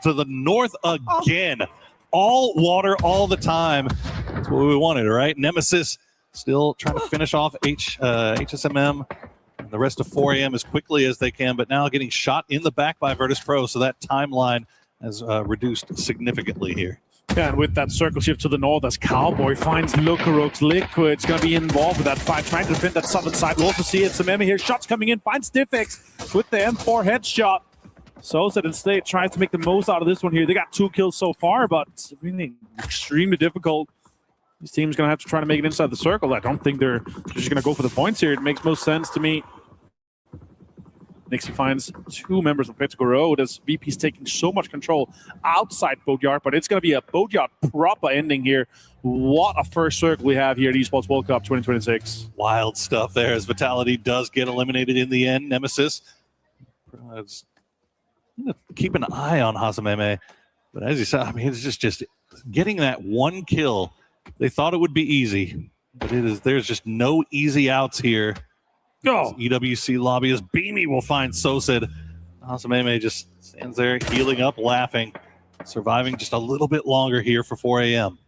to the north again. All water all the time. That's what we wanted, right? Nemesis still trying to finish off HSMM and the rest of 4AM as quickly as they can, but now getting shot in the back by Virtus Pro, so that timeline has reduced significantly here. Yeah, and with that circle shift to the north as Cowboy finds Lukarok's Liquid's going to be involved with that fight, trying to defend that southern side. We'll also see it. Some enemy here, shots coming in, finds Diffix with the M4 headshot. Soset instead tries to make the most out of this one here. They got 2 kills so far, but it's really extremely difficult. This team's going to have to try to make it inside the circle. I don't think they're just going to go for the points here. It makes most sense to me. Nixie finds 2 members of Petco Road as VP's taking so much control outside Boatyard, but it's going to be a Boatyard proper ending here. What a first circle we have here at Esports World Cup 2026. Wild stuff there as Vitality does get eliminated in the end. Nemesis keep an eye on Hazameme, but as you said, I mean, it's just getting that 1 kill. They thought it would be easy, but there's just no easy outs here. Go. EWC lobbyist Beamy will find Sosid. Hazameme just stands there healing up, laughing, surviving just a little bit longer here for 4AM.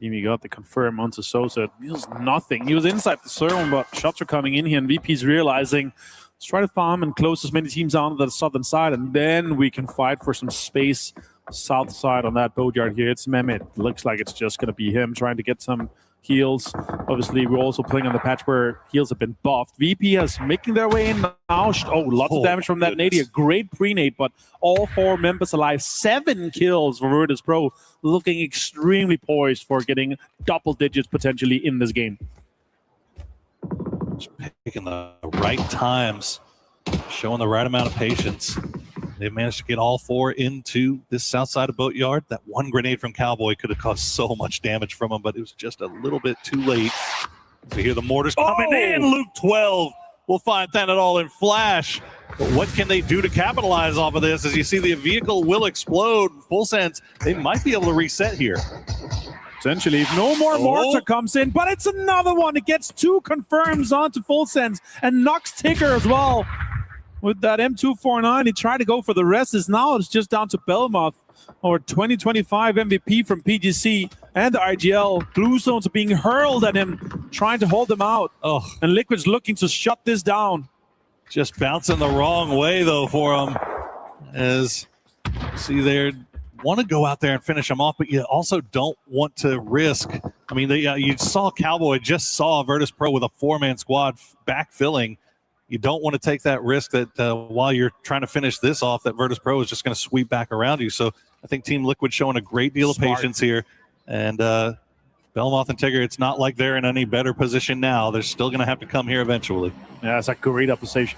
Beamy got the confirm onto Sosid. He was nothing. He was inside the circle, but shots are coming in here, and VP's realizing, let's try to farm and close as many teams on the southern side, and then we can fight for some space south side on that Boatyard here. It's Mehmet. Looks like it's just going to be him trying to get some heals. Obviously, we're also playing on the patch where heals have been buffed. VP is making their way in now. Oh, lots of damage from that nade here. Great pre-nade, but all 4 members alive. 7 kills for Virtus Pro. Looking extremely poised for getting double digits potentially in this game. Just picking the right times, showing the right amount of patience. They managed to get all 4 into this south side of Boatyard. That 1 grenade from Cowboy could have caused so much damage from him, but it was just a little bit too late. We hear the mortars coming in. Luke 12 will find Thanadol in flash. But what can they do to capitalize off of this? As you see, the vehicle will explode. Full sense, they might be able to reset here. Essentially, if no more mortar comes in, but it's another one. It gets 2 confirms onto Full Sense and knocks Tigger as well. With that M249, he tried to go for the rest. Now it's just down to Belmoth, our 2025 MVP from PGC and the IGL. Blue zones are being hurled at him, trying to hold him out. Oh, and Liquid's looking to shut this down. Just bouncing the wrong way, though, for him. As you see there, want to go out there and finish him off, but you also don't want to risk. I mean, you saw Cowboy just saw Virtus Pro with a 4-man squad backfilling. You don't want to take that risk that while you're trying to finish this off, that Virtus Pro is just going to sweep back around you. So I think Team Liquid showing a great deal of patience here. And Belmoth and Tigger, it's not like they're in any better position now. They're still going to have to come here eventually. Yeah, it's a great observation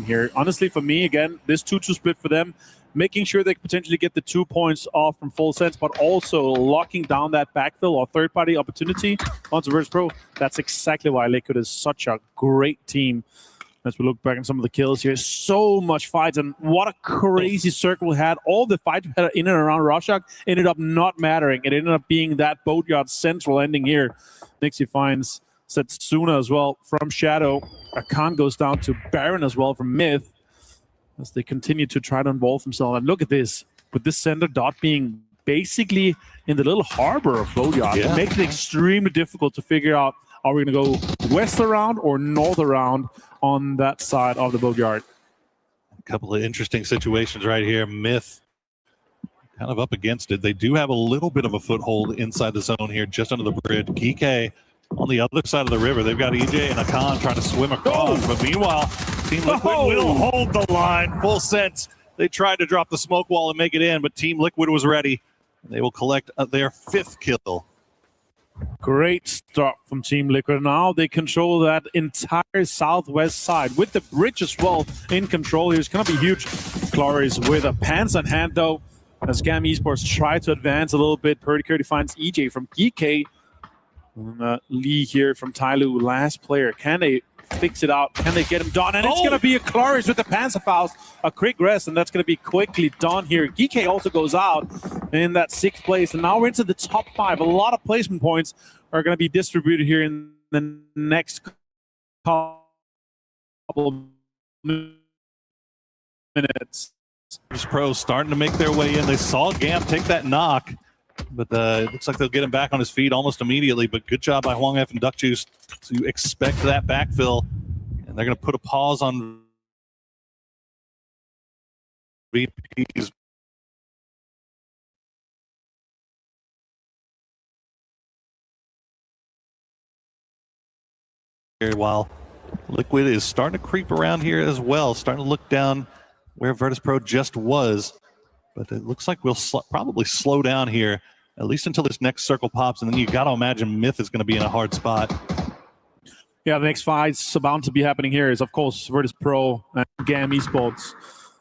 here. Honestly, for me, again, this 2-2 split for them, making sure they potentially get the 2 points off from Full Sense, but also locking down that backfill or third-party opportunity onto Virtus Pro. That's exactly why Liquid is such a great team. As we look back at some of the kills here, so much fights, and what a crazy circle we had. All the fights we had in and around Rorschach ended up not mattering. It ended up being that Boatyard central ending here. Nixie finds Setsuna as well from Shadow. Akan goes down to Baron as well from Myth, as they continue to try to involve themselves. And look at this, with this center dot being basically in the little harbor of Boatyard, it makes it extremely difficult to figure out, are we going to go west around or north around on that side of the Boatyard? A couple of interesting situations right here. Myth kind of up against it. They do have a little bit of a foothold inside the zone here, just under the bridge. Geeke on the other side of the river. They've got EJ and Akan trying to swim across, but meanwhile, Team Liquid will hold the line. Full Sense. They tried to drop the smoke wall and make it in, but Team Liquid was ready. They will collect their 5th kill. Great start from Team Liquid. Now they control that entire southwest side with the bridge as well in control. Here's going to be huge. Clarice with a pants on hand, though, as Gam Esports try to advance a little bit. Purdy Curdy finds EJ from Geeke. Lee here from Tyloo, last player. Can they fix it out? Can they get him done? And it's going to be a Clarice with the Panzerfaust, a quick rest, and that's going to be quickly done here. Geeke also goes out in that 6th place, and now we're into the top 5. A lot of placement points are going to be distributed here in the next couple minutes. Pro starting to make their way in. They saw Gam take that knock, but it looks like they'll get him back on his feet almost immediately. But good job by Hwang F and Duck Juice to expect that backfill. And they're going to put a pause on VP's. While Liquid is starting to creep around here as well, starting to look down where Virtus.pro just was. But it looks like we'll probably slow down here, at least until this next circle pops. And then you got to imagine Myth is going to be in a hard spot. Yeah, the next fight's bound to be happening here is, of course, Virtus.pro and GAM Esports.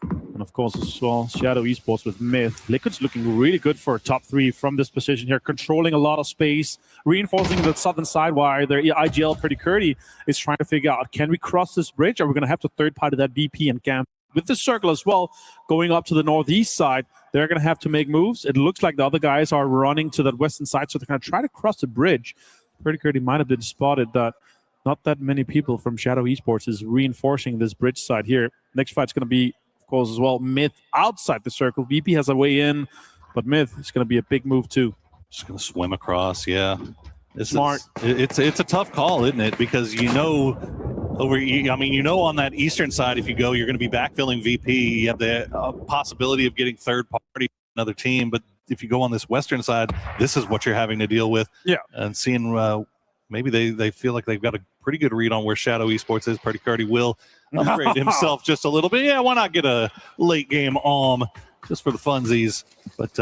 And, of course, as well, Shadow Esports with Myth. Liquid's looking really good for a top 3 from this position here, controlling a lot of space, reinforcing the southern side while their IGL Pretty Curdy is trying to figure out, can we cross this bridge? Are we going to have to third-party that VP and GAM? With the circle as well, going up to the northeast side, they're going to have to make moves. It looks like the other guys are running to that western side, so they're going to try to cross the bridge. Pretty Curdy might have been spotted that not that many people from Shadow Esports is reinforcing this bridge side here. Next fight's going to be, of course, as well, Myth outside the circle. VP has a way in, but Myth is going to be a big move too. Just going to swim across, yeah. Smart. It's a tough call, isn't it? Because you know, on that eastern side, if you go, you're going to be backfilling VP. You have the possibility of getting third party another team, but if you go on this western side, this is what you're having to deal with. Yeah, and seeing maybe they feel like they've got a pretty good read on where Shadow Esports is. Pretty Curdy will upgrade himself just a little bit. Yeah, why not get a late game just for the funsies? But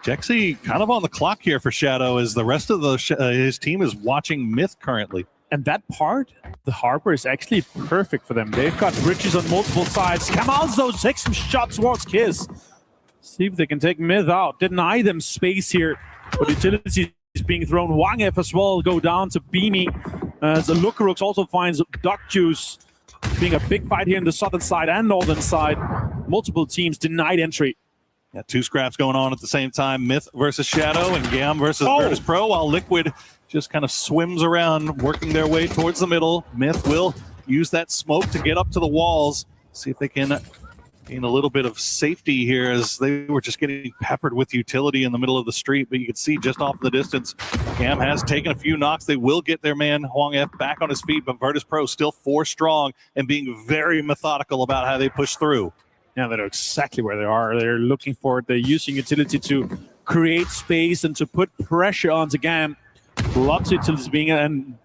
Jexy kind of on the clock here for Shadow, as the rest of his team is watching Myth currently. And that part, the harbor, is actually perfect for them. They've got bridges on multiple sides. Kamalzo takes some shots towards Kiss. See if they can take Myth out. Deny them space here. But utility is being thrown. Hwang F as well go down to Beamy. As the Lookarooks also finds Duck Juice. Being a big fight here in the southern side and northern side. Multiple teams denied entry. Yeah, 2 scraps going on at the same time. Myth versus Shadow and Gam versus Virtus.pro, while Liquid just kind of swims around, working their way towards the middle. Myth will use that smoke to get up to the walls, see if they can gain a little bit of safety here, as they were just getting peppered with utility in the middle of the street. But you can see just off the distance, Gam has taken a few knocks. They will get their man Hwang F back on his feet, but Virtus.pro still 4 strong and being very methodical about how they push through. Yeah, they know exactly where they are. They're looking for it. They're using utility to create space and to put pressure onto Gam. Lots of utilities being, and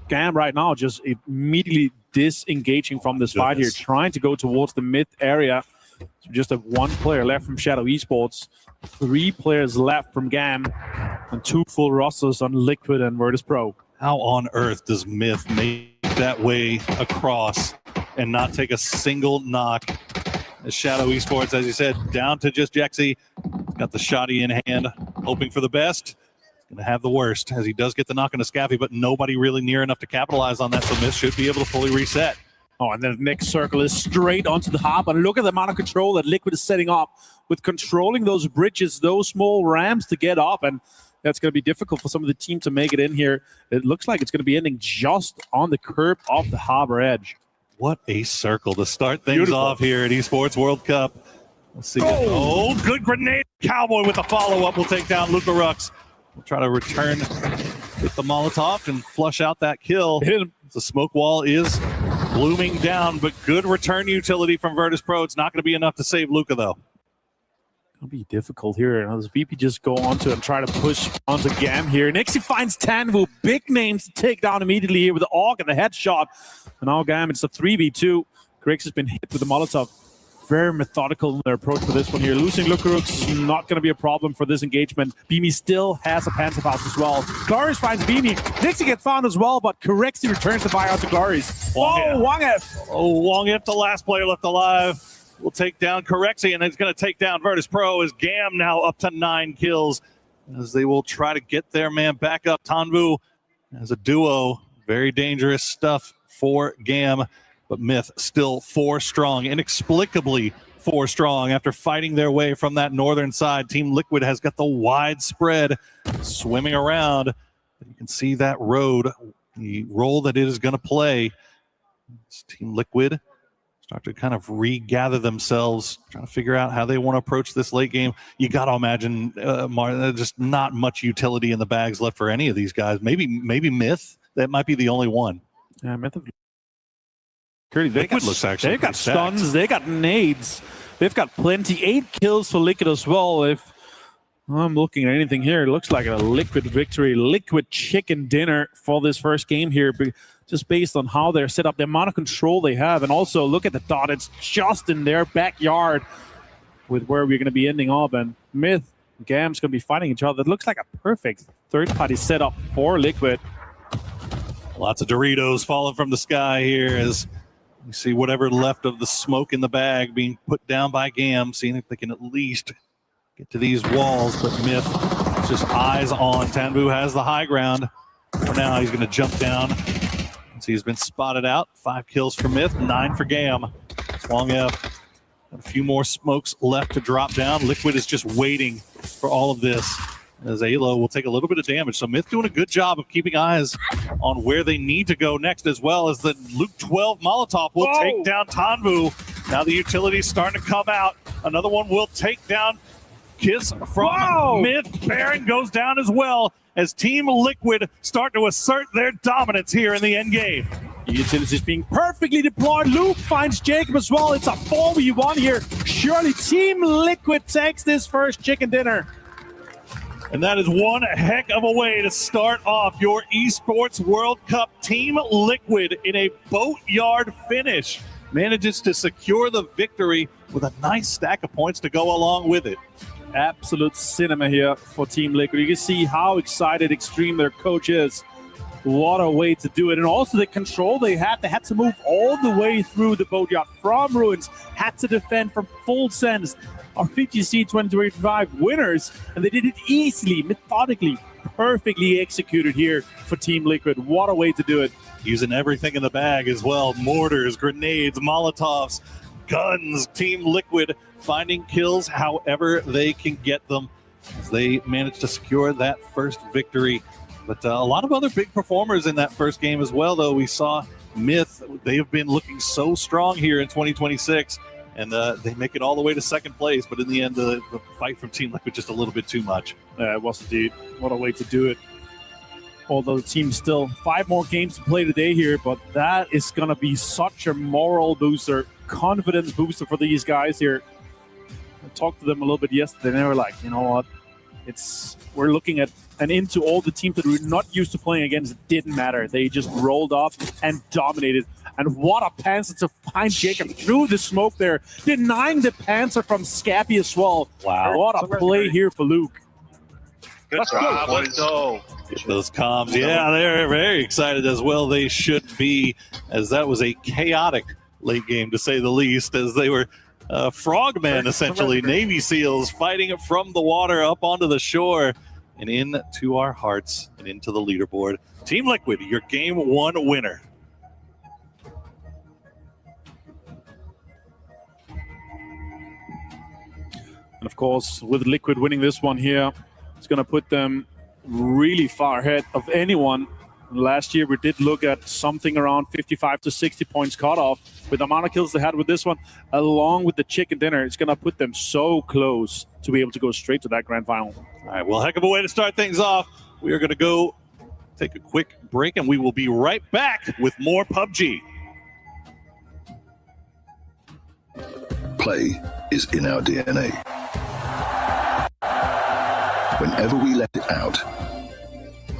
Gam right now just immediately disengaging from this fight here, trying to go towards the mid area. So just have 1 player left from Shadow Esports, 3 players left from Gam, and 2 full rosters on Liquid and Virtus.pro. How on earth does Myth make that way across and not take a single knock? As Shadow Esports, as you said, down to just Jexy. Got the shotty in hand, hoping for the best. Going to have the worst, as he does get the knock on the Scaffy, but nobody really near enough to capitalize on that, so Myth should be able to fully reset. Oh, and then the next circle is straight onto the hop, and look at the amount of control that Liquid is setting up with controlling those bridges, those small ramps to get up, and that's going to be difficult for some of the team to make it in here. It looks like it's going to be ending just on the curb of the harbor edge. What a circle to start things off here at Esports World Cup. Let's see. Oh, good grenade. Cowboy with a follow-up will take down Lookarooks. We'll try to return with the Molotov and flush out that kill. The smoke wall is blooming down, but good return utility from Virtus.pro. It's not going to be enough to save Luka, though. It'll be difficult here. Now, does VP just go onto and try to push onto Gam here? Next he finds Tanvu. Big names to take down immediately here with the AUG and the headshot. And now Gam, it's a 3v2. Griggs has been hit with the Molotov. Very methodical in their approach for this one here. Losing Lookarooks is not going to be a problem for this engagement. Beamy still has a Panzerfaust as well. Glorious finds Beamy. Nixie gets found as well, but Correxy returns the fire out to Glorious. Hwang F. Hwang F, the last player left alive, will take down Corexy, and it's going to take down Virtus.pro, as Gam now up to 9 kills, as they will try to get their man back up. Tanvu as a duo, very dangerous stuff for Gam, but Myth still 4 strong, inexplicably 4 strong after fighting their way from that northern side. Team Liquid has got the wide spread swimming around. You can see that road, the role that it is going to play. It's Team Liquid start to kind of regather themselves, trying to figure out how they want to approach this late game. You got to imagine, Martin, just not much utility in the bags left for any of these guys. Maybe Myth. That might be the only one. Yeah, Myth. They got stuns. They got nades. They've got plenty. 8 kills for Liquid as well. If I'm looking at anything here, it looks like a Liquid victory, Liquid chicken dinner for this first game here, just based on how they're set up, the amount of control they have, and also look at the dot. It's just in their backyard with where we're going to be ending up. And Myth and Gam's going to be fighting each other. It looks like a perfect third-party setup for Liquid. Lots of Doritos falling from the sky here as you see whatever left of the smoke in the bag being put down by Gam, seeing if they can at least get to these walls. But Myth just eyes on. Tanvu has the high ground. For now, he's going to jump down. So he's been spotted out. 5 kills for Myth, 9 for Gam. Swong F. A few more smokes left to drop down. Liquid is just waiting for all of this, as Alo will take a little bit of damage. So Myth doing a good job of keeping eyes on where they need to go next, as well as the Luke 12 Molotov will take down Tanvu. Now the utility's starting to come out. Another one will take down Kiss from Myth. Baron goes down as well as Team Liquid start to assert their dominance here in the end game. The utility is being perfectly deployed. Luke finds Jacob as well. It's a 4v1 here. Surely Team Liquid takes this first chicken dinner. And that is one heck of a way to start off your Esports World Cup. Team Liquid in a boatyard finish manages to secure the victory with a nice stack of points to go along with it. Absolute cinema here for Team Liquid. You can see how excited Extreme, their coach, is. What a way to do it. And also the control they had. They had to move all the way through the boatyard from Ruins, had to defend from full sends. Our PGC 2025 winners, and they did it easily, methodically, perfectly executed here for Team Liquid. What a way to do it. Using everything in the bag as well. Mortars, grenades, Molotovs, guns. Team Liquid finding kills however they can get them as they manage to secure that first victory. But a lot of other big performers in that first game as well, though. We saw Myth. They have been looking so strong here in 2026. And they make it all the way to second place. But in the end, the fight from Team Liquid just a little bit too much. It was indeed. What a way to do it. Although the team's still 5 more games to play today here. But that is going to be such a moral booster, confidence booster for these guys here. I talked to them a little bit yesterday. And they were like, you know what? We're looking at and into all the teams that we're not used to playing against. It didn't matter. They just rolled up and dominated. And what a Panzer to find Jacob through the smoke there, denying the Panzer from Scappy as well. Wow. What a play here for Luke. Let's go. Get those comms. Yeah, they're very excited as well. They should be, as that was a chaotic late game, to say the least, as they were frogmen, essentially. Navy SEALs fighting from the water up onto the shore and into our hearts and into the leaderboard. Team Liquid, your game 1 winner. And of course, with Liquid winning this one here, it's going to put them really far ahead of anyone. Last year, we did look at something around 55 to 60 points cutoff. With the amount of kills they had with this one, along with the chicken dinner, it's going to put them so close to be able to go straight to that grand final. All right, well, heck of a way to start things off. We are going to go take a quick break, and we will be right back with more PUBG. Play is in our DNA. Whenever we let it out,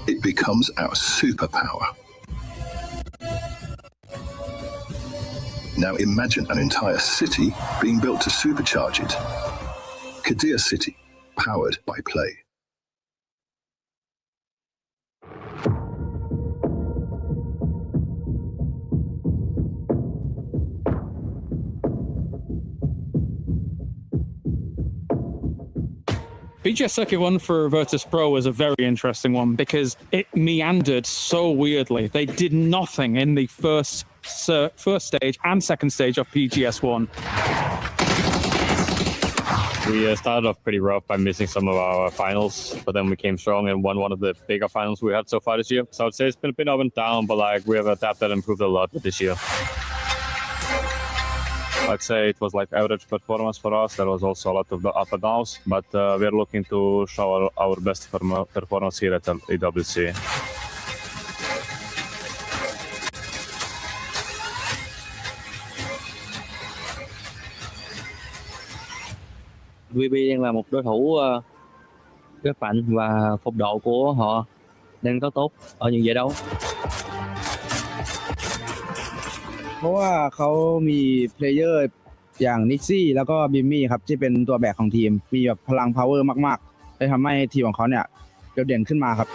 it becomes our superpower. Now imagine an entire city being built to supercharge it. Kadir City, powered by Play. BGS Circuit 1 for Virtus Pro was a very interesting one because it meandered so weirdly. They did nothing in the first stage and second stage of PGS 1. We started off pretty rough by missing some of our finals, but then we came strong and won one of the bigger finals we had so far this year. So I would say it's been a bit up and down, but like we have adapted and improved a lot this year. let's say it was like average performance for us. There was also a lot of the up and downs, but we're looking to show our best performance here at EWC. VB đang là một đối thủ rất mạnh và phong độ của họ đang có tốt ở những giải đấu. เพราะว่าเขามีเพลเยอร์อย่างนิกซี่แล้วก็บิมมี่ครับที่เป็นตัวแบกของทีมมีแบบพลัง power มากๆเลยทำให้ทีมของเขาเนี่ยโดดเด่นขึ้นมาครับ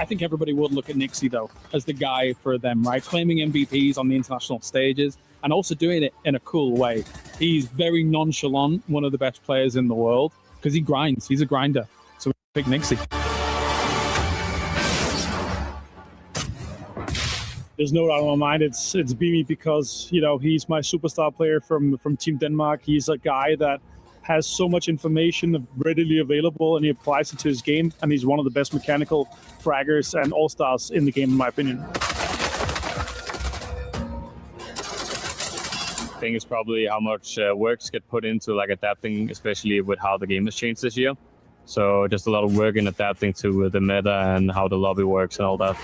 I think everybody would look at Nixie, though, as the guy for them, right? Claiming MVPs on the international stages and also doing it in a cool way. He's very nonchalant, one of the best players in the world, because he grinds. He's a grinder. So we pick Nixie. There's no doubt in my mind it's Bimi because, you know, he's my superstar player from Team Denmark. He's a guy that has so much information readily available, and he applies it to his game, and he's one of the best mechanical fraggers and all-stars in the game, in my opinion. I think it's probably how much works get put into like adapting, especially with how the game has changed this year. So just a lot of work in adapting to the meta and how the lobby works and all that.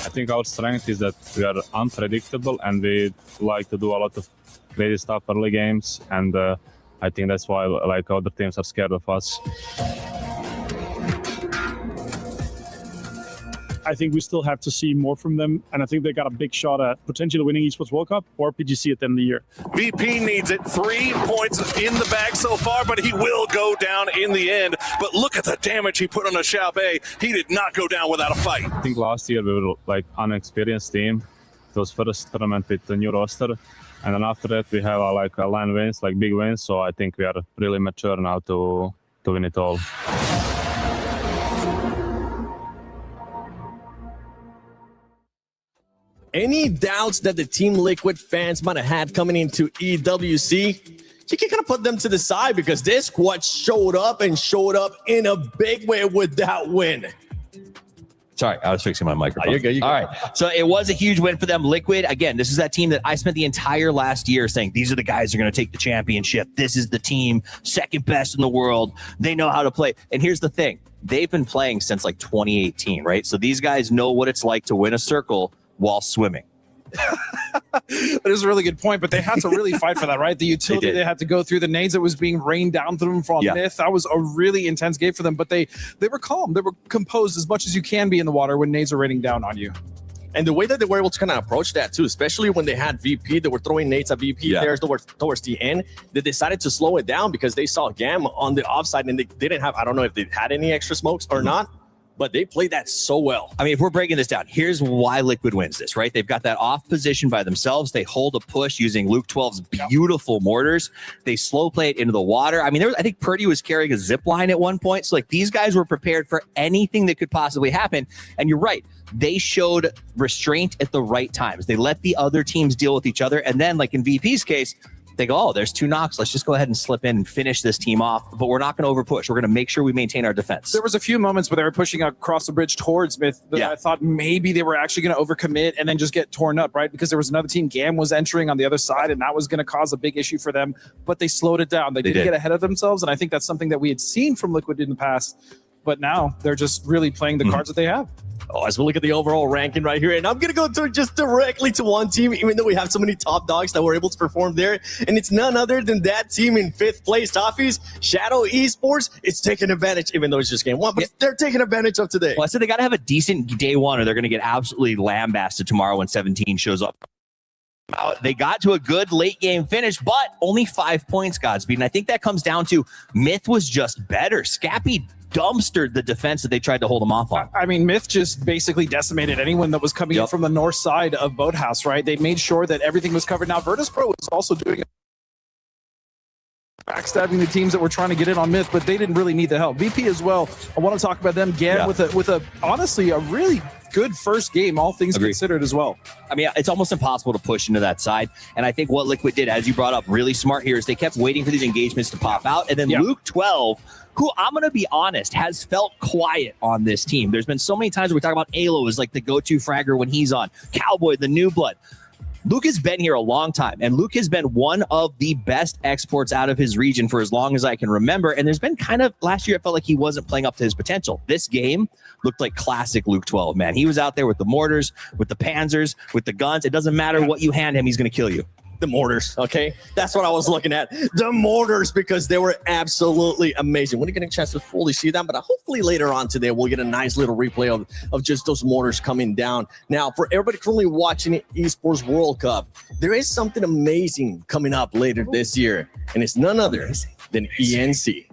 I think our strength is that we are unpredictable and we like to do a lot of crazy stuff early games, and I think that's why like other teams are scared of us. I think we still have to see more from them, and I think they got a big shot at potentially winning Esports World Cup or PGC at the end of the year. VP needs it. 3 points in the bag so far, but he will go down in the end. But look at the damage he put on a Xiaobei. He did not go down without a fight. I think last year we were like unexperienced team. It was first tournament with the new roster, and then after that we have like a line wins, like big wins. So I think we are really mature now to win it all. Any doubts that the Team Liquid fans might have had coming into EWC? You can kind of put them to the side because this squad showed up in a big way with that win. Sorry, I was fixing my microphone. Oh, you're good. All right. So it was a huge win for them. Liquid, again, this is that team that I spent the entire last year saying, these are the guys who are going to take the championship. This is the team, second best in the world. They know how to play. And here's the thing. They've been playing since like 2018, right? So these guys know what it's like to win a circle while swimming. That is a really good point, but they had to really fight for that, right? The utility they had to go through, the nades that was being rained down through them from Myth. That was a really intense game for them, but they were calm. They were composed as much as you can be in the water when nades are raining down on you. And the way that they were able to kind of approach that too, especially when they had VP, they were throwing nades at VP there towards the end. They decided to slow it down because they saw Gam on the offside and they didn't have, I don't know if they had any extra smokes or not, but they played that so well. I mean, if we're breaking this down, here's why Liquid wins this, right? They've got that off position by themselves. They hold a push using Luke 12's beautiful mortars. They slow play it into the water. I mean, I think Purdy was carrying a zip line at one point. So like these guys were prepared for anything that could possibly happen. And you're right. They showed restraint at the right times. They let the other teams deal with each other. And then like in VP's case, they go, oh, there's 2 knocks. Let's just go ahead and slip in and finish this team off. But we're not going to overpush. We're going to make sure we maintain our defense. There was a few moments where they were pushing across the bridge towards Myth that I thought maybe they were actually going to overcommit and then just get torn up, right? Because there was another team, Gam was entering on the other side, and that was going to cause a big issue for them. But they slowed it down. They didn't get ahead of themselves, and I think that's something that we had seen from Liquid in the past. But now they're just really playing the cards that they have. Oh, as we look at the overall ranking right here, and I'm going to go to just directly to one team, even though we have so many top dogs that were able to perform there. And it's none other than that team in 5th place, Toffees, Shadow Esports. It's taking advantage, even though it's just game 1, but they're taking advantage of today. Well, I said they got to have a decent day 1 or they're going to get absolutely lambasted tomorrow when 17 shows up. They got to a good late game finish, but only 5 points, Godspeed. And I think that comes down to Myth was just better. Scappy dumpstered the defense that they tried to hold him off on. I mean, Myth just basically decimated anyone that was coming in from the north side of Boathouse, right? They made sure that everything was covered. Now, Virtus Pro is also doing backstabbing the teams that were trying to get in on Myth, but they didn't really need the help. VP as well. I want to talk about them again with a honestly a really good first game, all things considered as well. I mean, it's almost impossible to push into that side. And I think what Liquid did, as you brought up, really smart here, is they kept waiting for these engagements to pop out. And then Luke 12, who I'm going to be honest, has felt quiet on this team. There's been so many times where we talk about Alo as like the go-to fragger when he's on. Cowboy, the new blood. Luke has been here a long time, and Luke has been one of the best exports out of his region for as long as I can remember. And there's been kind of, last year, it felt like he wasn't playing up to his potential. This game looked like classic Luke 12, man. He was out there with the mortars, with the panzers, with the guns. It doesn't matter what you hand him, he's going to kill you. The mortars, okay? That's what I was looking at. The mortars, because they were absolutely amazing. We didn't get a chance to fully see them, but hopefully later on today, we'll get a nice little replay of just those mortars coming down. Now, for everybody currently watching the Esports World Cup, there is something amazing coming up later this year, and it's none other than ENC.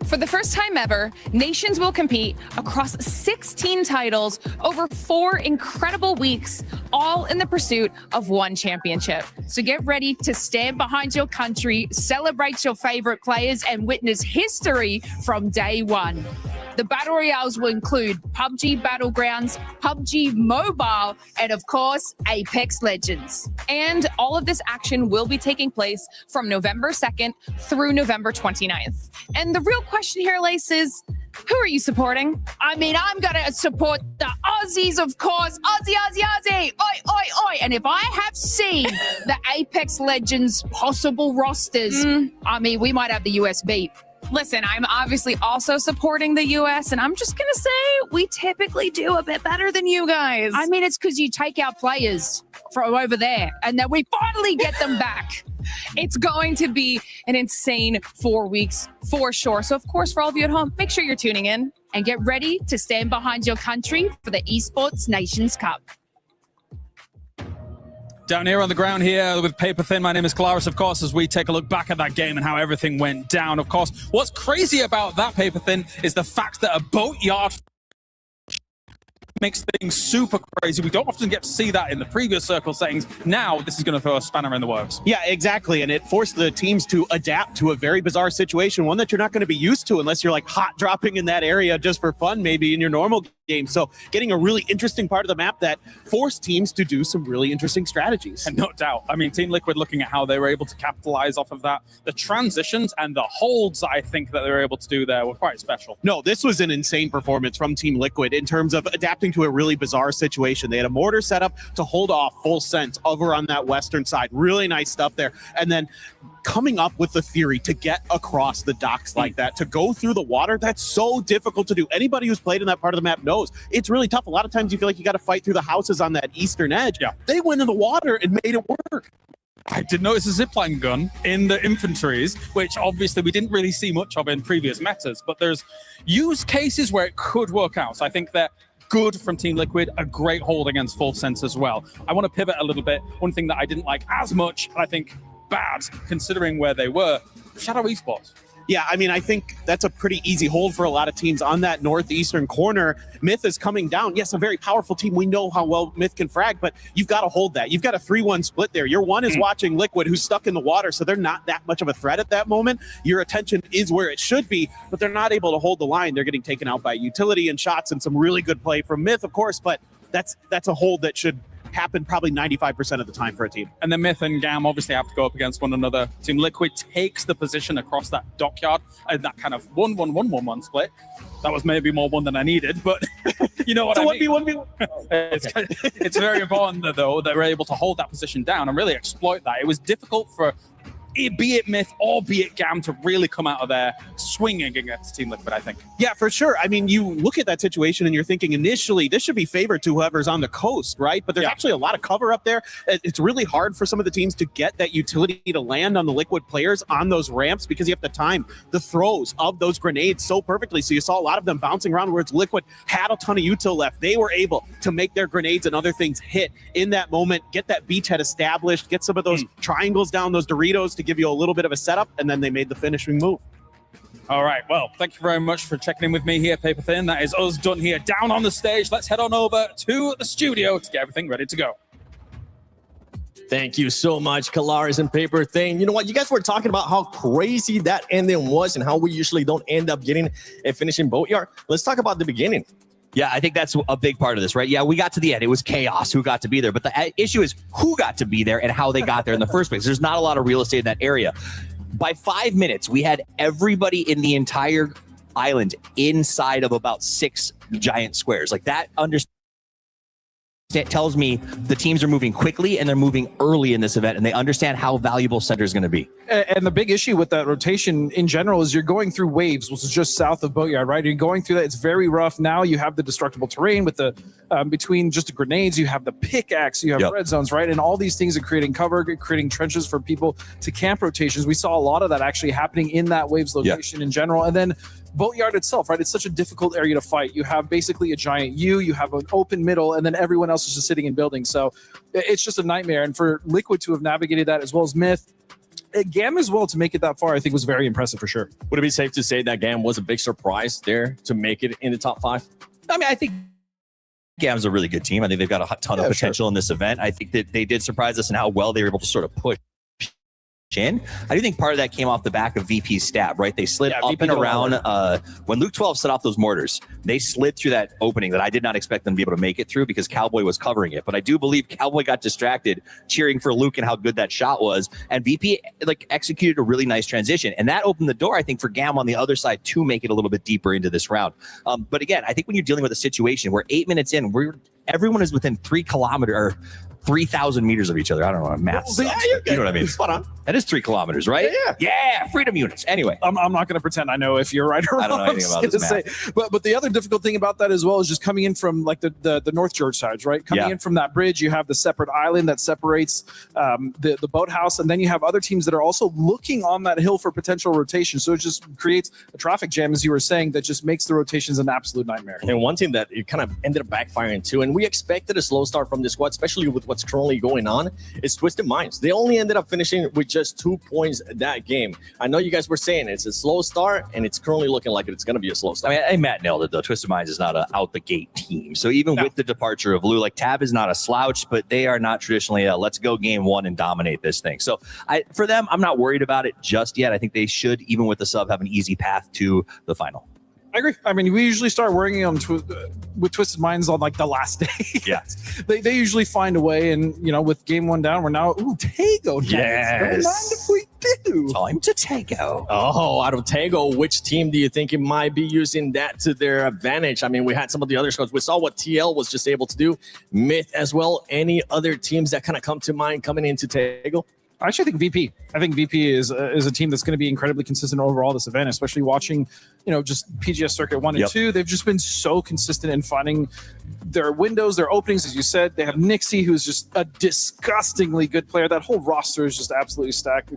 For the first time ever, nations will compete across 16 titles over 4 incredible weeks, all in the pursuit of one championship. So get ready to stand behind your country, celebrate your favorite players, and witness history from day one. The Battle Royales will include PUBG Battlegrounds, PUBG Mobile, and of course, Apex Legends. And all of this action will be taking place from November 2nd through November 29th. And the real question here, Lace, is who are you supporting? I mean, I'm going to support the Aussies, of course. Aussie, Aussie, Aussie. Oi, oi, oi. And if I have seen the Apex Legends possible rosters, I mean, we might have the US beat. Listen, I'm obviously also supporting the US, and I'm just going to say we typically do a bit better than you guys. I mean, it's because you take our players from over there, and then we finally get them back. It's going to be an insane 4 weeks for sure. So, of course, for all of you at home, make sure you're tuning in and get ready to stand behind your country for the Esports Nations Cup. Down here on the ground here with Paper Thin, my name is Claris, of course, as we take a look back at that game and how everything went down. Of course, what's crazy about that, Paper Thin, is the fact that a boatyard makes things super crazy. We don't often get to see that in the previous circle settings. Now, this is going to throw a spanner in the works. Yeah, exactly. And it forced the teams to adapt to a very bizarre situation, one that you're not going to be used to unless you're like hot dropping in that area just for fun, maybe in your normal game. So getting a really interesting part of the map that forced teams to do some really interesting strategies. And no doubt. I mean, Team Liquid, looking at how they were able to capitalize off of that, the transitions and the holds I think that they were able to do there were quite special. No, this was an insane performance from Team Liquid in terms of adapting to a really bizarre situation. They had a mortar set up to hold off full sense over on that western side. Really nice stuff there. And then coming up with the theory to get across the docks like that, to go through the water, that's so difficult to do. Anybody who's played in that part of the map knows it's really tough. A lot of times you feel like you got to fight through the houses on that eastern edge. Yeah. They went in the water and made it work. I did notice a zipline gun in the infantries, which obviously we didn't really see much of in previous metas, but there's use cases where it could work out. So I think that good from Team Liquid, a great hold against Full Sense as well. I want to pivot a little bit. One thing that I didn't like as much, I think bad, considering where they were, Shadow Esports. Yeah, I mean, I think that's a pretty easy hold for a lot of teams on that northeastern corner. Myth is coming down. Yes, a very powerful team. We know how well Myth can frag, but you've got to hold that. You've got a 3-1 split there. Your one is watching Liquid, who's stuck in the water, so they're not that much of a threat at that moment. Your attention is where it should be, but they're not able to hold the line. They're getting taken out by utility and shots and some really good play from Myth, of course, but that's a hold that should happen probably 95% of the time for a team. And then Myth and Gam obviously have to go up against one another. Team Liquid takes the position across that dockyard and that kind of 1-1-1-1-1 split. That was maybe more one than I needed, but you know what I mean. 1v1v1. It's very important though that we're able to hold that position down and really exploit that. It was difficult for be it Myth or be it GAM, to really come out of there swinging against Team Liquid, I think. Yeah, for sure. I mean, you look at that situation and you're thinking initially this should be favored to whoever's on the coast, right? But there's actually a lot of cover up there. It's really hard for some of the teams to get that utility to land on the Liquid players on those ramps because you have to time the throws of those grenades so perfectly. So you saw a lot of them bouncing around where it's Liquid had a ton of util left. They were able to make their grenades and other things hit in that moment, get that beachhead established, get some of those triangles down, those Doritos to give you a little bit of a setup, and then they made the finishing move. All right, well, thank you very much for checking in with me here, Paper Thin. That is us done here down on the stage. Let's head on over to the studio to get everything ready to go. Thank you so much, Kalaris and Paper Thin. You know what? You guys were talking about how crazy that ending was and how we usually don't end up getting a finishing Boatyard. Let's talk about the beginning. Yeah, I think that's a big part of this, right? Yeah, we got to the end. It was chaos who got to be there. But the issue is who got to be there and how they got there in the first place. There's not a lot of real estate in that area. By 5 minutes, we had everybody in the entire island inside of about 6 giant squares. Like that tells me the teams are moving quickly and they're moving early in this event, and they understand how valuable center is going to be. And the big issue with that rotation in general is you're going through waves, which is just south of Boatyard, right? You're going through that. It's very rough. Now you have the destructible terrain with the between just the grenades, you have the pickaxe, you have red zones, right? And all these things are creating cover, creating trenches for people to camp rotations. We saw a lot of that actually happening in that waves location in general. And then Boatyard itself, right? It's such a difficult area to fight. You have basically a giant U, you have an open middle, and then everyone else is just sitting in buildings. So it's just a nightmare. And for Liquid to have navigated that, as well as Myth, GAM as well, to make it that far, I think was very impressive for sure. Would it be safe to say that GAM was a big surprise there to make it in the top 5? I mean, I think GAM's a really good team. I think they've got a ton of potential in this event. I think that they did surprise us in how well they were able to sort of push in. I do think part of that came off the back of VP's stab, right? They slid up and around. When Luke 12 set off those mortars, they slid through that opening that I did not expect them to be able to make it through because Cowboy was covering it. But I do believe Cowboy got distracted cheering for Luke and how good that shot was. And VP like executed a really nice transition. And that opened the door, I think, for GAM on the other side to make it a little bit deeper into this round. But again, I think when you're dealing with a situation where 8 minutes in, everyone is within 3 kilometers or 3,000 meters of each other. I don't know. Math sucks, you know what I mean? Spot on. That is 3 kilometers, right? Yeah. Freedom units. Anyway, I'm not going to pretend I know if you're right or wrong. I don't know anything about this math. But the other difficult thing about that as well is just coming in from like the North George sides, right? Coming in from that bridge, you have the separate island that separates the boathouse, and then you have other teams that are also looking on that hill for potential rotation. So it just creates a traffic jam, as you were saying, that just makes the rotations an absolute nightmare. And one team that it kind of ended up backfiring too, and we expected a slow start from this squad, especially with what's currently going on, is Twisted Minds. They only ended up finishing with just 2 points that game. I know you guys were saying it's a slow start, and it's currently looking like it's going to be a slow start. I mean, Matt nailed it, though. Twisted Minds is not an out-the-gate team. So even with the departure of Lou, like Tab is not a slouch, but they are not traditionally a let's go game one and dominate this thing. So for them, I'm not worried about it just yet. I think they should, even with the sub, have an easy path to the final. I agree. I mean, we usually start working on with Twisted Minds on like the last day. They usually find a way, and you know, with game 1 down, we're now Tago. Yes. Don't mind if we do. Time to Tago. Oh, out of Tago, which team do you think it might be using that to their advantage? I mean, we had some of the other squads. We saw what TL was just able to do. Myth as well. Any other teams that kind of come to mind coming into Tago? I actually think VP. I think VP is a team that's going to be incredibly consistent overall this event, especially watching, you know, just PGS Circuit 1 and 2. They've just been so consistent in finding their windows, their openings, as you said. They have Nixie, who's just a disgustingly good player. That whole roster is just absolutely stacked.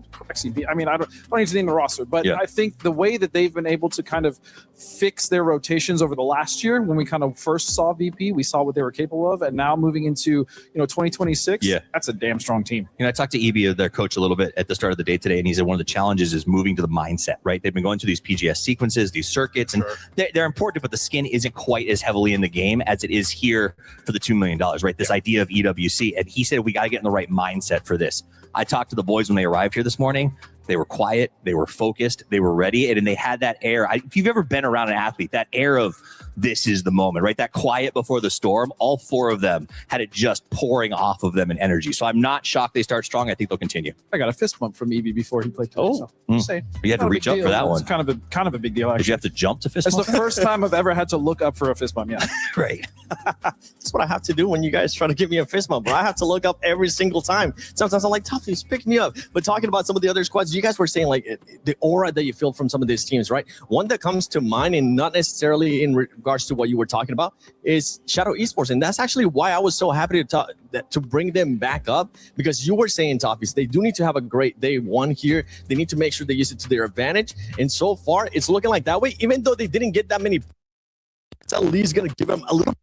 I mean, I don't need to name the roster, but I think the way that they've been able to kind of fix their rotations over the last year, when we kind of first saw VP, we saw what they were capable of, and now moving into 2026, that's a damn strong team. You know, I talked to EB, their coach, a little bit at the start of the day today, and he said one of the challenges is moving to the mindset, right? They've been going through these PGS sequences, these circuits, and they're important, but the skin isn't quite as heavily in the game as it is here for the $2 million, right? This idea of EWC. And he said, we got to get in the right mindset for this. I talked to the boys when they arrived here this morning. They were quiet, they were focused, they were ready, and they had that air. If you've ever been around an athlete, that air of this is the moment, right? That quiet before the storm, all 4 of them had it just pouring off of them in energy. So I'm not shocked they start strong. I think they'll continue. I got a fist bump from EV before he played. Oh, so you had to reach up for that one. It's kind of a big deal. Actually. Did you have to jump to fist It's bump? the first time I've ever had to look up for a fist bump. Yeah, right. That's what I have to do when you guys try to give me a fist bump, but I have to look up every single time. Sometimes I'm like, Toughies, pick me up. But talking about some of the other squads, you guys were saying like the aura that you feel from some of these teams, right? One that comes to mind, and not necessarily in regards to what you were talking about, is Shadow Esports. And that's actually why I was so happy to bring them back up, because you were saying, Toughies, they do need to have a great day one here. They need to make sure they use it to their advantage. And so far, it's looking like that way, even though they didn't get that many. It's at least going to give them a little.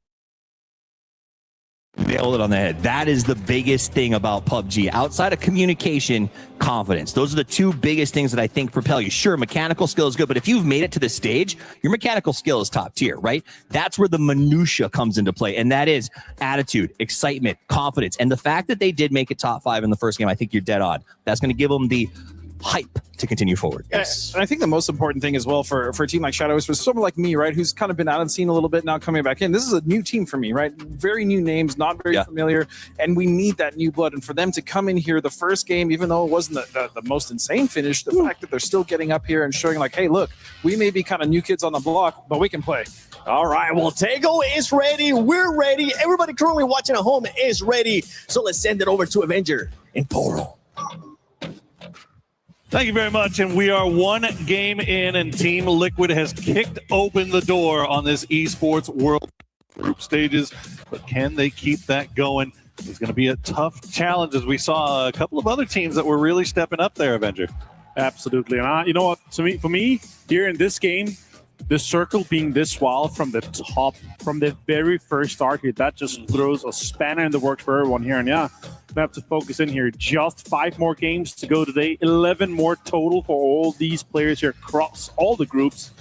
Nailed it on the head. That is the biggest thing about PUBG. Outside of communication, confidence. Those are the 2 biggest things that I think propel you. Sure, mechanical skill is good, but if you've made it to this stage, your mechanical skill is top tier, right? That's where the minutia comes into play, and that is attitude, excitement, confidence. And the fact that they did make it top 5 in the first game, I think you're dead on. That's going to give them the hype to continue forward. Yes. And I think the most important thing as well for a team like Shadow is for someone like me, right, who's kind of been out of the scene a little bit, now coming back in. This is a new team for me, right? Very new names, not very familiar, and we need that new blood. And for them to come in here the first game, even though it wasn't the most insane finish, the fact that they're still getting up here and showing like, hey, look, we may be kind of new kids on the block, but we can play. All right, well, Tego is ready. We're ready. Everybody currently watching at home is ready. So let's send it over to Avenger in Portal. Thank you very much. And we are 1 game in, and Team Liquid has kicked open the door on this esports world group stages. But can they keep that going? It's going to be a tough challenge, as we saw a couple of other teams that were really stepping up there, Avenger. Absolutely. And you know what? For me, here in this game, the circle being this wild from the top, from the very first start here, that just throws a spanner in the works for everyone here. And yeah, we have to focus in here. Just 5 more games to go today. 11 more total for all these players here across all the groups.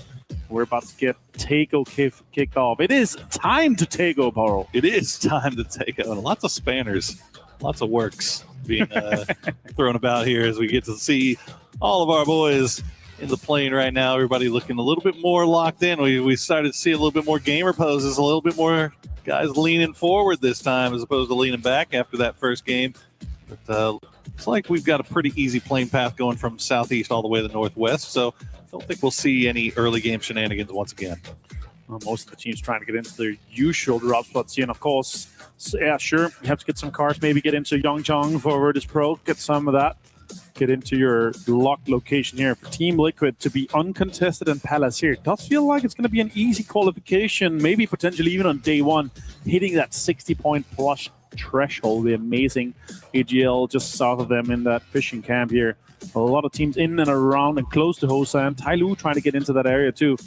We're about to get Tego kicked off. It is time to Tego, Paro. It is time to Tego. And lots of spanners, lots of works being thrown about here as we get to see all of our boys in the plane right now. Everybody looking a little bit more locked in. We started to see a little bit more gamer poses, a little bit more guys leaning forward this time as opposed to leaning back after that first game. But looks like we've got a pretty easy plane path going from southeast all the way to the northwest. So I don't think we'll see any early game shenanigans once again. Well, most of the teams trying to get into their usual drop spots here. And of course, yeah, sure, you have to get some cars, maybe get into Yongchong for Virtus Pro, get some of that. Get into your locked location here for Team Liquid to be uncontested in Palace here. It does feel like it's going to be an easy qualification, maybe potentially even on day 1, hitting that 60-point plus threshold. The amazing AGL just south of them in that fishing camp here. A lot of teams in and around and close to Hosan. Tai Lu trying to get into that area too.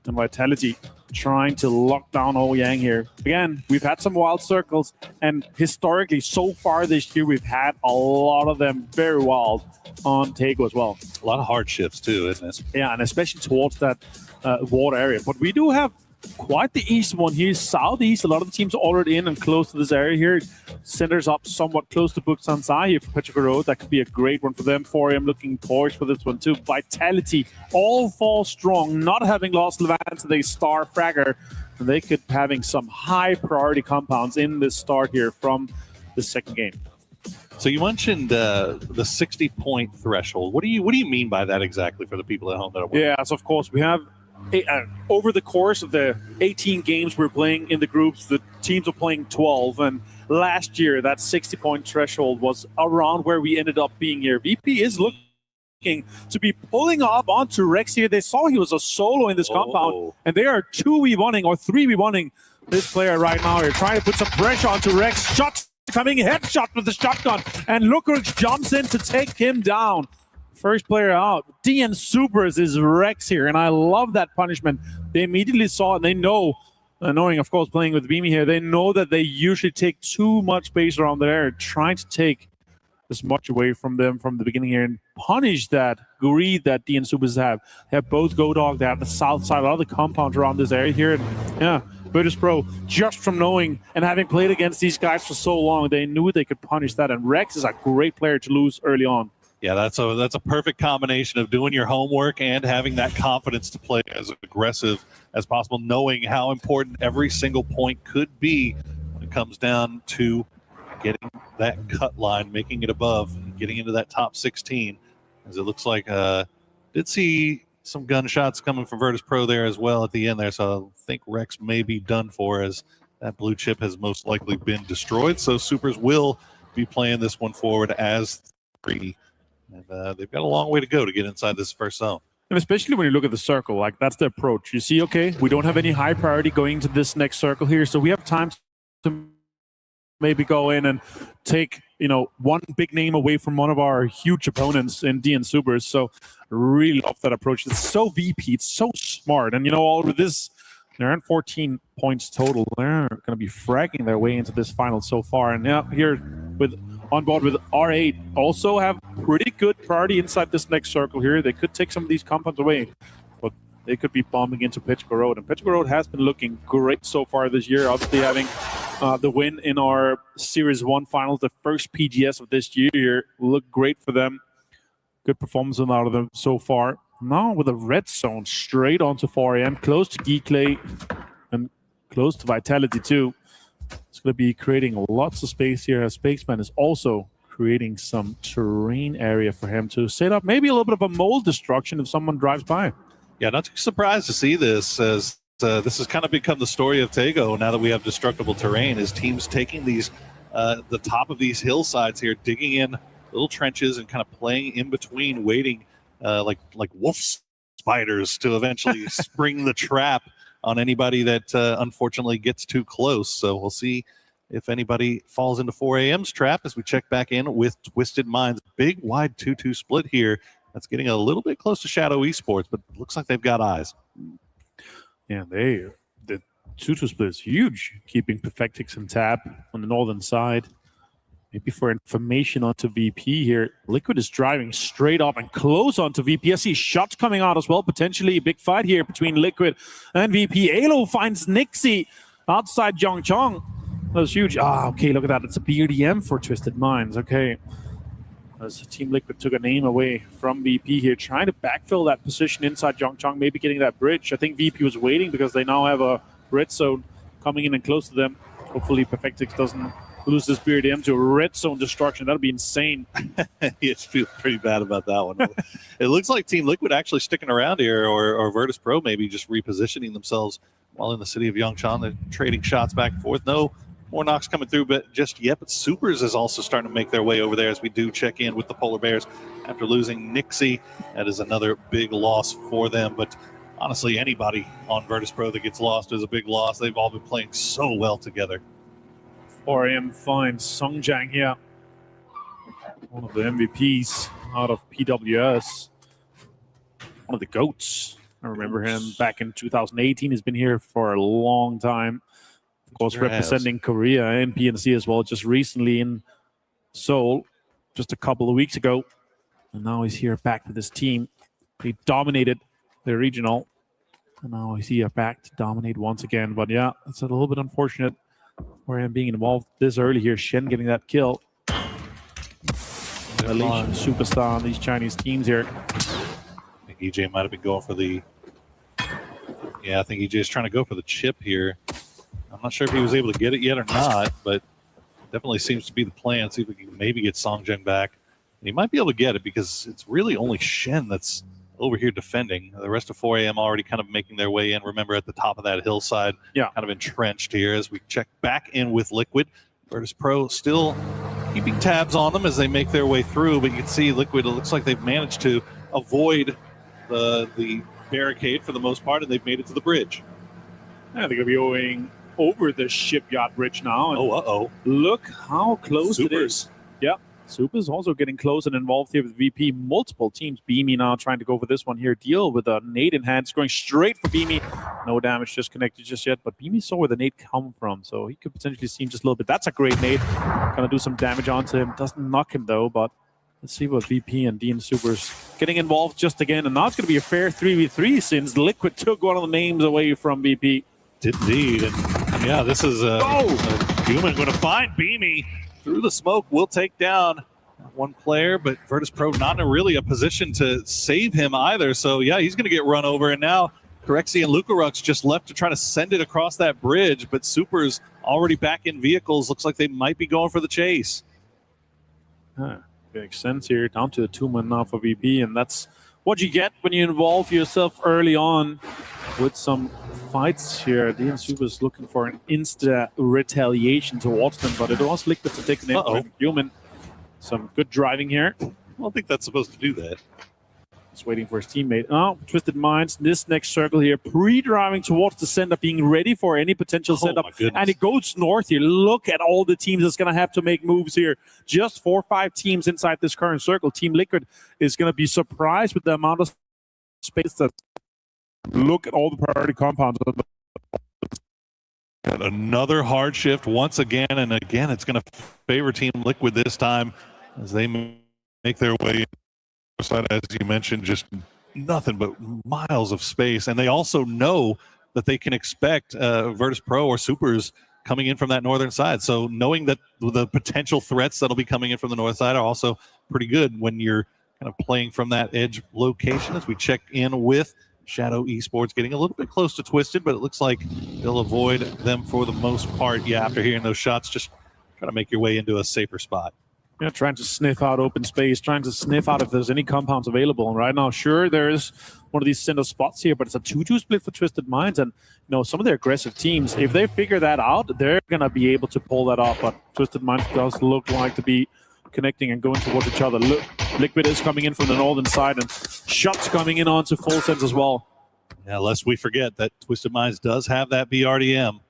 And Vitality trying to lock down Ouyang here. Again, we've had some wild circles, and historically, so far this year, we've had a lot of them very wild on Tego as well. A lot of hardships too, isn't it? Yeah, and especially towards that water area. But we do have quite the east one here. Southeast, a lot of the teams are already in and close to this area here. Centers up somewhat close to Buksansa here for Petrica Road. That could be a great one for them. 4am looking poised for this one too. Vitality, all fall strong, not having lost Levant to the star fragger. And they could having some high priority compounds in this start here from the second game. So you mentioned the 60-point threshold. What do you mean by that exactly for the people at home that are watching? Yeah, so of course we have over the course of the 18 games we're playing in the groups, the teams are playing 12, and last year that 60-point threshold was around where we ended up being here. VP is looking to be pulling up onto Rex here. They saw he was a solo in this compound, and they are 2v1ing or 3v1ing this player right now. They're trying to put some pressure onto Rex. Shots coming, headshot with the shotgun, and Lukerix jumps in to take him down. First player out. DN Supers is Rex here, and I love that punishment. They immediately saw it, and they know, knowing, of course, playing with Beamy here, they know that they usually take too much space around there, trying to take as much away from them from the beginning here and punish that greed that DN Supers have. They have both Go Dog, they have the south side, a lot of the compounds around this area here. And yeah, Virtus Pro, just from knowing and having played against these guys for so long, they knew they could punish that. And Rex is a great player to lose early on. Yeah, that's a perfect combination of doing your homework and having that confidence to play as aggressive as possible, knowing how important every single point could be when it comes down to getting that cut line, making it above, and getting into that top 16. As it looks like, did see some gunshots coming from Virtus Pro there as well at the end there, so I think Rex may be done for, as that blue chip has most likely been destroyed. So Supers will be playing this one forward as 3. And they've got a long way to go to get inside this first zone. And especially when you look at the circle, like that's the approach. You see, okay, we don't have any high priority going to this next circle here, so we have time to maybe go in and take, one big name away from one of our huge opponents in DN Supers. So really love that approach. It's so VP, it's so smart. And all with this, they're at 14 points total. They're going to be fragging their way into this final so far. And now here on board with R8 also have pretty good priority inside this next circle here. They could take some of these compounds away, but they could be bombing into Petchko Road. And Petchko Road has been looking great so far this year, obviously having the win in our Series 1 finals, the first PGS of this year. Looked great for them. Good performance out of them so far. Now with a red zone straight onto 4AM, close to Geeklay and close to Vitality too. It's going to be creating lots of space here, as Spaceman is also creating some terrain area for him to set up. Maybe a little bit of a mold destruction if someone drives by. Yeah, not too surprised to see this, as this has kind of become the story of Tego now that we have destructible terrain, is teams taking these, the top of these hillsides here, digging in little trenches and kind of playing in between, waiting like wolf spiders to eventually spring the trap on anybody that unfortunately gets too close. So we'll see if anybody falls into 4AM's trap as we check back in with Twisted Minds. Big wide 2-2 split here. That's getting a little bit close to Shadow Esports, but looks like they've got eyes. Yeah, the 2-2 split is huge, keeping Perfectix and Tab on the northern side. Maybe for information onto VP here, Liquid is driving straight up and close onto VP. I see shots coming out as well. Potentially a big fight here between Liquid and VP. Alo finds Nixie outside Jongchong. That was huge. Okay, look at that. It's a BDM for Twisted Minds. Okay. As Team Liquid took a name away from VP here, trying to backfill that position inside Jongchong, maybe getting that bridge. I think VP was waiting because they now have a red zone coming in and close to them. Hopefully Perfectix doesn't lose this BDM to a red zone destruction. That'll be insane. You feel pretty bad about that one. It looks like Team Liquid actually sticking around here, or Virtus Pro maybe just repositioning themselves while in the city of Yongchon. They're trading shots back and forth. No more knocks coming through but just yet, but Supers is also starting to make their way over there as we do check in with the Polar Bears after losing Nixie. That is another big loss for them, but honestly, anybody on Virtus Pro that gets lost is a big loss. They've all been playing so well together. 4AM finds Songjang here, one of the MVPs out of PWS, one of the GOATs. I remember him back in 2018. He's been here for a long time. Of course, representing Korea and PNC as well, just recently in Seoul, just a couple of weeks ago. And now he's here back with his team. He dominated the regional, and now he's here back to dominate once again. But yeah, it's a little bit unfortunate for him being involved this early here. Shen getting that kill. Malaysian superstar on these Chinese teams here. I think EJ might have been going for the... Yeah, I think EJ is trying to go for the chip here. I'm not sure if he was able to get it yet or not, but definitely seems to be the plan. See if we can maybe get Songjang back. And he might be able to get it because it's really only Shen that's over here defending. The rest of 4AM already kind of making their way in. Remember, at the top of that hillside, kind of entrenched here as we check back in with Liquid. Virtus Pro still keeping tabs on them as they make their way through, but you can see Liquid, it looks like they've managed to avoid the barricade for the most part, and they've made it to the bridge. Yeah, they're going to be going over the shipyard bridge now. And look how close it is. Yeah. Supers also getting close and involved here with VP. Multiple teams. Beamy now trying to go for this one here. Deal with a nade in hand. It's going straight for Beamy. No damage just connected just yet, but Beamy saw where the nade come from, so he could potentially see him just a little bit. That's a great nade. Gonna do some damage onto him. Doesn't knock him though, but let's see what VP and DN Supers getting involved just again. And now it's going to be a fair 3v3 since Liquid took one of the names away from VP. Indeed. And yeah, this is Human going to find Beamy through the smoke. Will take down one player, but Virtus Pro not in really a position to save him either. So yeah, he's going to get run over, and now Corexi and Lukarux just left to try to send it across that bridge, but Super's already back in vehicles. Looks like they might be going for the chase. Makes sense here. Down to a 2-man now for VP, and that's what you get when you involve yourself early on with some fights here. DN Super's looking for an insta retaliation towards them, but it was Liquid to take an in. Human. Some good driving here. I don't think that's supposed to do that. He's waiting for his teammate. Oh, Twisted Minds. This next circle here, pre-driving towards the center, being ready for any potential setup. And it goes north here. Look at all the teams that's going to have to make moves here. Just 4 or 5 teams inside this current circle. Team Liquid is going to be surprised with the amount of space that. Look at all the priority compounds. And another hard shift once again, and again, it's going to favor Team Liquid this time as they make their way inside. As you mentioned, just nothing but miles of space, and they also know that they can expect Virtus Pro or Supers coming in from that northern side. So knowing that the potential threats that'll be coming in from the north side are also pretty good when you're kind of playing from that edge location. As we check in with Shadow Esports, getting a little bit close to Twisted, but it looks like they'll avoid them for the most part. Yeah, after hearing those shots, just try to make your way into a safer spot. Yeah, trying to sniff out open space, trying to sniff out if there's any compounds available. And right now, sure, there's one of these center spots here, but it's a 2-2 split for Twisted Minds. And, you know, some of their aggressive teams, if they figure that out, they're going to be able to pull that off. But Twisted Minds does look like to be connecting and going towards each other. Look, Liquid is coming in from the northern side, and shots coming in onto Full Sense as well. Yeah, lest we forget that Twisted Minds does have that BRDM.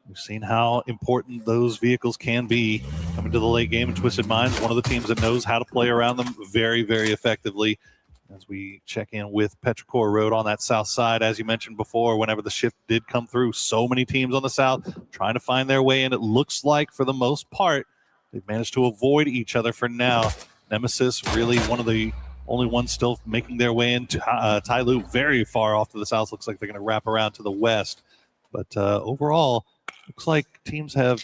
We've seen how important those vehicles can be coming to the late game, and Twisted Minds, one of the teams that knows how to play around them very, very effectively. As we check in with Petrichor Road on that south side, as you mentioned before, whenever the shift did come through, so many teams on the south trying to find their way, and it looks like for the most part, they've managed to avoid each other for now. Nemesis really one of the only ones still making their way into Tyloo, very far off to the south. Looks like they're going to wrap around to the west. But overall, looks like teams have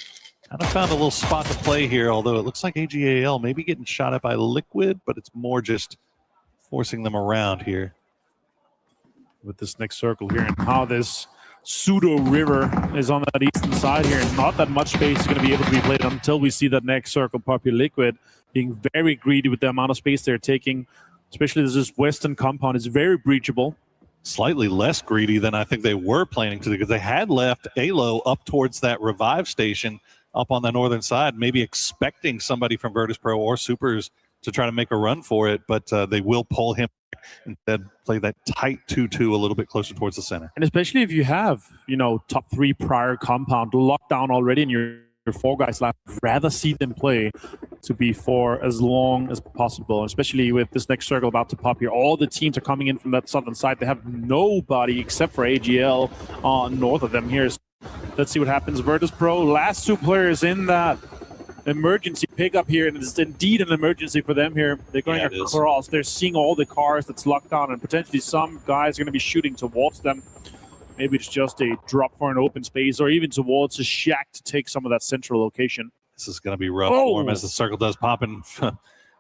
kind of found a little spot to play here, although it looks like AGAL may be getting shot at by Liquid, but it's more just forcing them around here. With this next circle here and how this pseudo river is on that eastern side here, and not that much space is going to be able to be played until we see that next circle pop here. Liquid being very greedy with the amount of space they're taking, especially this western compound is very breachable. Slightly less greedy than I think they were planning to, because they had left Alo up towards that revive station up on the northern side, maybe expecting somebody from Virtus Pro or Supers to try to make a run for it, but they will pull him back, instead play that tight 2-2 a little bit closer towards the center. And especially if you have, you know, top 3 prior compound locked down already and your 4 guys left, rather see them play to be for as long as possible, especially with this next circle about to pop here. All the teams are coming in from that southern side. They have nobody except for AGL north of them here. So let's see what happens. Virtus Pro, last 2 players in that emergency pickup here, and it's indeed an emergency for them here. They're going across. They're seeing all the cars that's locked down, and potentially some guys are going to be shooting towards them. Maybe it's just a drop for an open space, or even towards a shack to take some of that central location. This is going to be rough for them as the circle does pop in.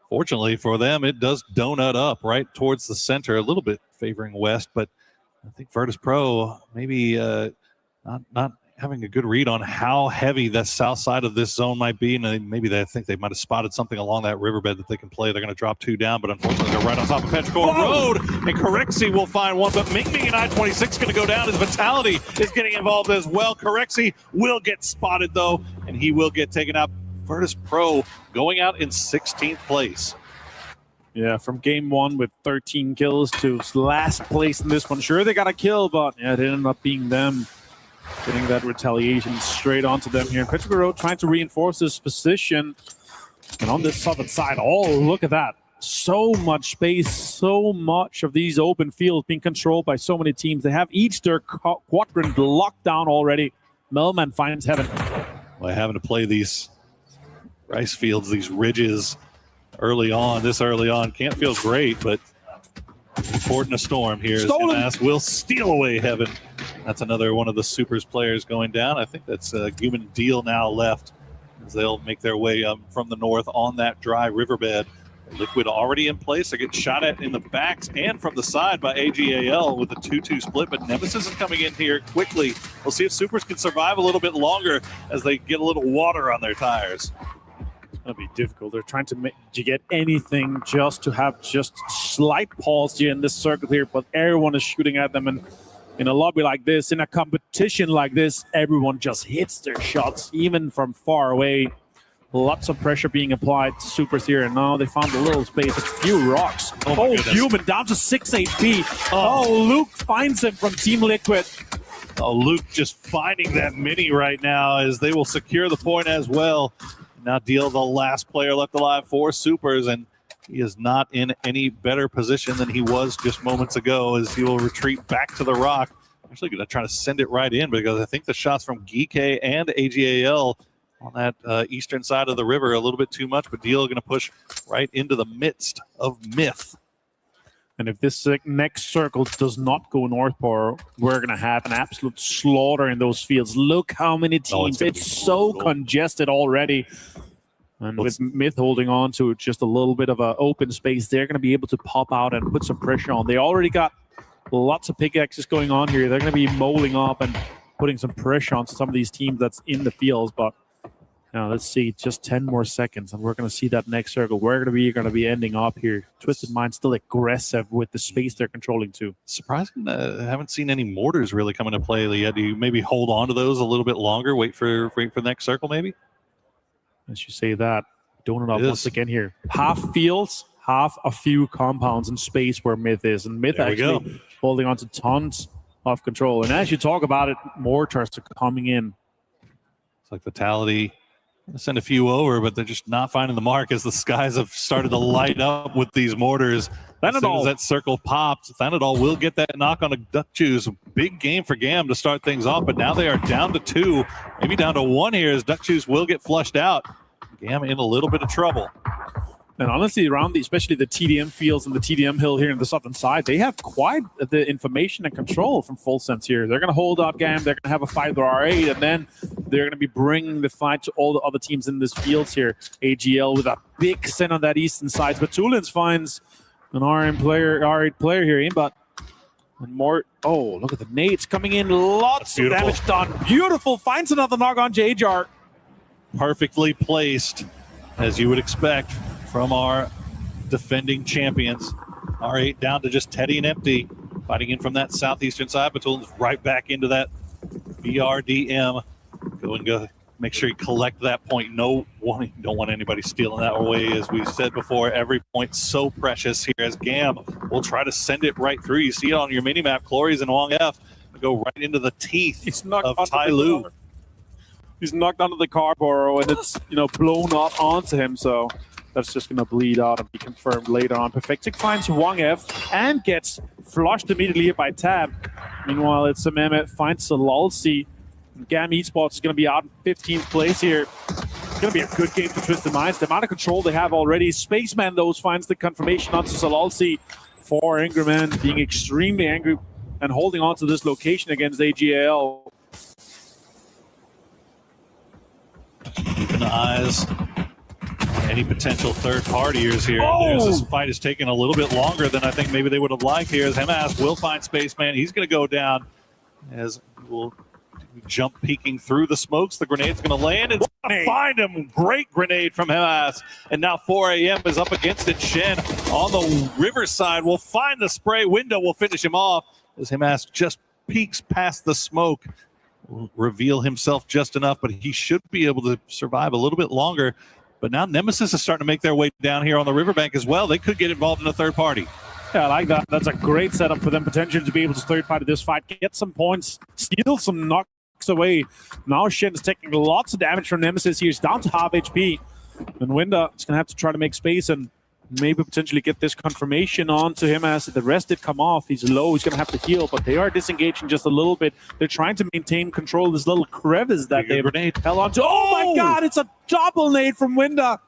Fortunately for them, it does donut up right towards the center, a little bit favoring west, but I think Virtus Pro maybe not having a good read on how heavy the south side of this zone might be, and maybe they think they might have spotted something along that riverbed that they can play. They're going to drop 2 down, but unfortunately they're right on top of Petrichor Road, and Corexi will find one, but Ming Ming and I-26 going to go down. His Vitality is getting involved as well. Corexi will get spotted though, and he will get taken out. Virtus Pro going out in 16th place. Yeah, from game 1 with 13 kills to last place in this one. Sure, they got a kill, but yeah, it ended up being them getting that retaliation straight onto them here. Petrichor Road trying to reinforce this position. And on this southern side, oh, look at that. So much space, so much of these open fields being controlled by so many teams. They have each their quadrant locked down already. Melman finds heaven. Well, having to play these rice fields, these ridges early on, can't feel great, but important a storm here. Mass will steal away heaven. That's another one of the Supers players going down. I think that's Human Deal now left as they'll make their way from the north on that dry riverbed Liquid already in place. They're getting shot at in the backs and from the side by AGAL with a 2-2 split, but Nemesis is coming in here quickly. We'll see if Supers can survive a little bit longer as they get a little water on their tires. It's going to be difficult. They're trying to get anything just to have just slight pause here in this circle here, but everyone is shooting at them. And in a lobby like this, in a competition like this, everyone just hits their shots, even from far away. Lots of pressure being applied to Supers here, and now they found a little space, a few rocks. Oh, Human down to 6 HP. Oh, Luke finds him from Team Liquid. Oh, Luke just finding that mini right now as they will secure the point as well. Now deal the last player left alive for Supers, and he is not in any better position than he was just moments ago as he will retreat back to the rock. I'm actually going to try to send it right in because I think the shots from Geek and AGAL on that eastern side of the river a little bit too much, but Deal going to push right into the midst of Myth. And if this next circle does not go north, we're going to have an absolute slaughter in those fields. Look how many teams. It's so congested already. And with Myth holding on to just a little bit of an open space, they're going to be able to pop out and put some pressure on. They already got lots of pickaxes going on here. They're going to be molding up and putting some pressure on some of these teams that's in the fields. But now let's see, just 10 more seconds, and we're going to see that next circle. We're going to be ending up here. Twisted Mind still aggressive with the space they're controlling too. Surprising, I haven't seen any mortars really come into play yet. Do you maybe hold on to those a little bit longer? Wait for the next circle, maybe. As you say that, donut up once again here. Half fields, half a few compounds in space where Myth is, and Myth actually holding on to tons of control. And as you talk about it, mortars are coming in. It's like Vitality. Send a few over, but they're just not finding the mark as the skies have started to light up with these mortars. As soon as that circle pops, Thanadol will get that knock on a Duck Juice. Big game for GAM to start things off, but now they are down to 2, maybe down to 1 here as Duck Juice will get flushed out. GAM in a little bit of trouble. And honestly, around especially the TDM fields and the TDM hill here in the southern side, they have quite the information and control from Full Sense here. They're going to hold up GAM. They're going to have a fight with R8, and then they're going to be bringing the fight to all the other teams in this fields here. AGL with a big send on that eastern side. But Tulins finds an R8 player here in, but more. Oh, look at the nades coming in. Lots of damage done. Beautiful. Finds another knock on JJar. Perfectly placed, as you would expect from our defending champions. R8 down to just Teddy and Empty, fighting in from that southeastern side. Batulin's right back into that BRDM. Go. Make sure you collect that point. Don't want anybody stealing that away. As we said before, every point's so precious here as GAM will try to send it right through. You see it on your mini-map. Clories and Wong F go right into the teeth of Tai Lu. He's knocked onto the car, Boro, and it's blown up onto him, so that's just going to bleed out and be confirmed later on. Perfectic finds Wang F and gets flushed immediately by Tab. Meanwhile, it's a Mehmet finds Salalsi. GAM Esports is going to be out in 15th place here. It's going to be a good game for Twisted Minds. The amount of control they have already. Spaceman, though, finds the confirmation onto Salalsi for Ingerman, being extremely angry and holding on to this location against AGAL. Keeping eyes on any potential third partiers here. This fight is taking a little bit longer than I think maybe they would have liked here as Hemas will find Spaceman. He's going to go down as we'll jump peeking through the smokes. The grenade's going to land. It's going to find him. Great grenade from Hemas. And now 4 a.m. is up against it. Shen on the riverside will find the spray. Window will finish him off as Hemas just peeks past the smoke. Will reveal himself just enough, but he should be able to survive a little bit longer. But now Nemesis is starting to make their way down here on the riverbank as well. They could get involved in a third party. Yeah, I like that. That's a great setup for them potentially to be able to third party this fight, get some points, steal some knocks away. Now Shen's taking lots of damage from Nemesis here. He's down to half HP. And Winda is going to have to try to make space and maybe potentially get this confirmation onto him as the rest did come off. He's low. He's going to have to heal, but they are disengaging just a little bit. They're trying to maintain control of this little crevice that they held onto. Oh my God, it's a double nade from Winda.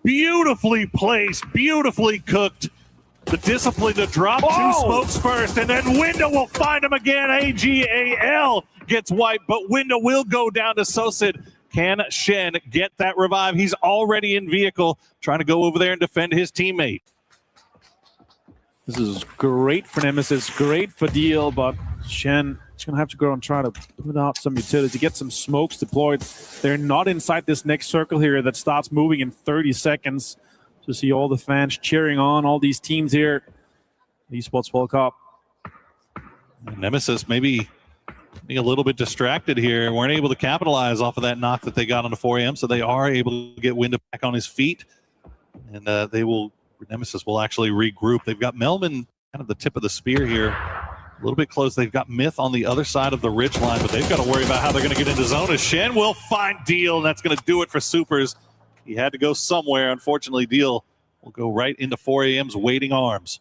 Beautifully placed, beautifully cooked. The discipline to drop 2 smokes first, and then Winda will find him again. AGAL gets wiped, but Winda will go down to Sosid. Can Shen get that revive? He's already in vehicle, trying to go over there and defend his teammate. This is great for Nemesis, great for Deal, but Shen is going to have to go and try to put out some utility, get some smokes deployed. They're not inside this next circle here that starts moving in 30 seconds. To see all the fans cheering on all these teams here. Esports World Cup. Nemesis maybe being a little bit distracted here. Weren't able to capitalize off of that knock that they got on the 4AM, so they are able to get Winda back on his feet. And Nemesis will actually regroup. They've got Melman kind of the tip of the spear here. A little bit close. They've got Myth on the other side of the ridge line, but they've got to worry about how they're going to get into zone. As Shen will find Deal, and that's going to do it for Supers. He had to go somewhere. Unfortunately, Deal will go right into 4AM's waiting arms.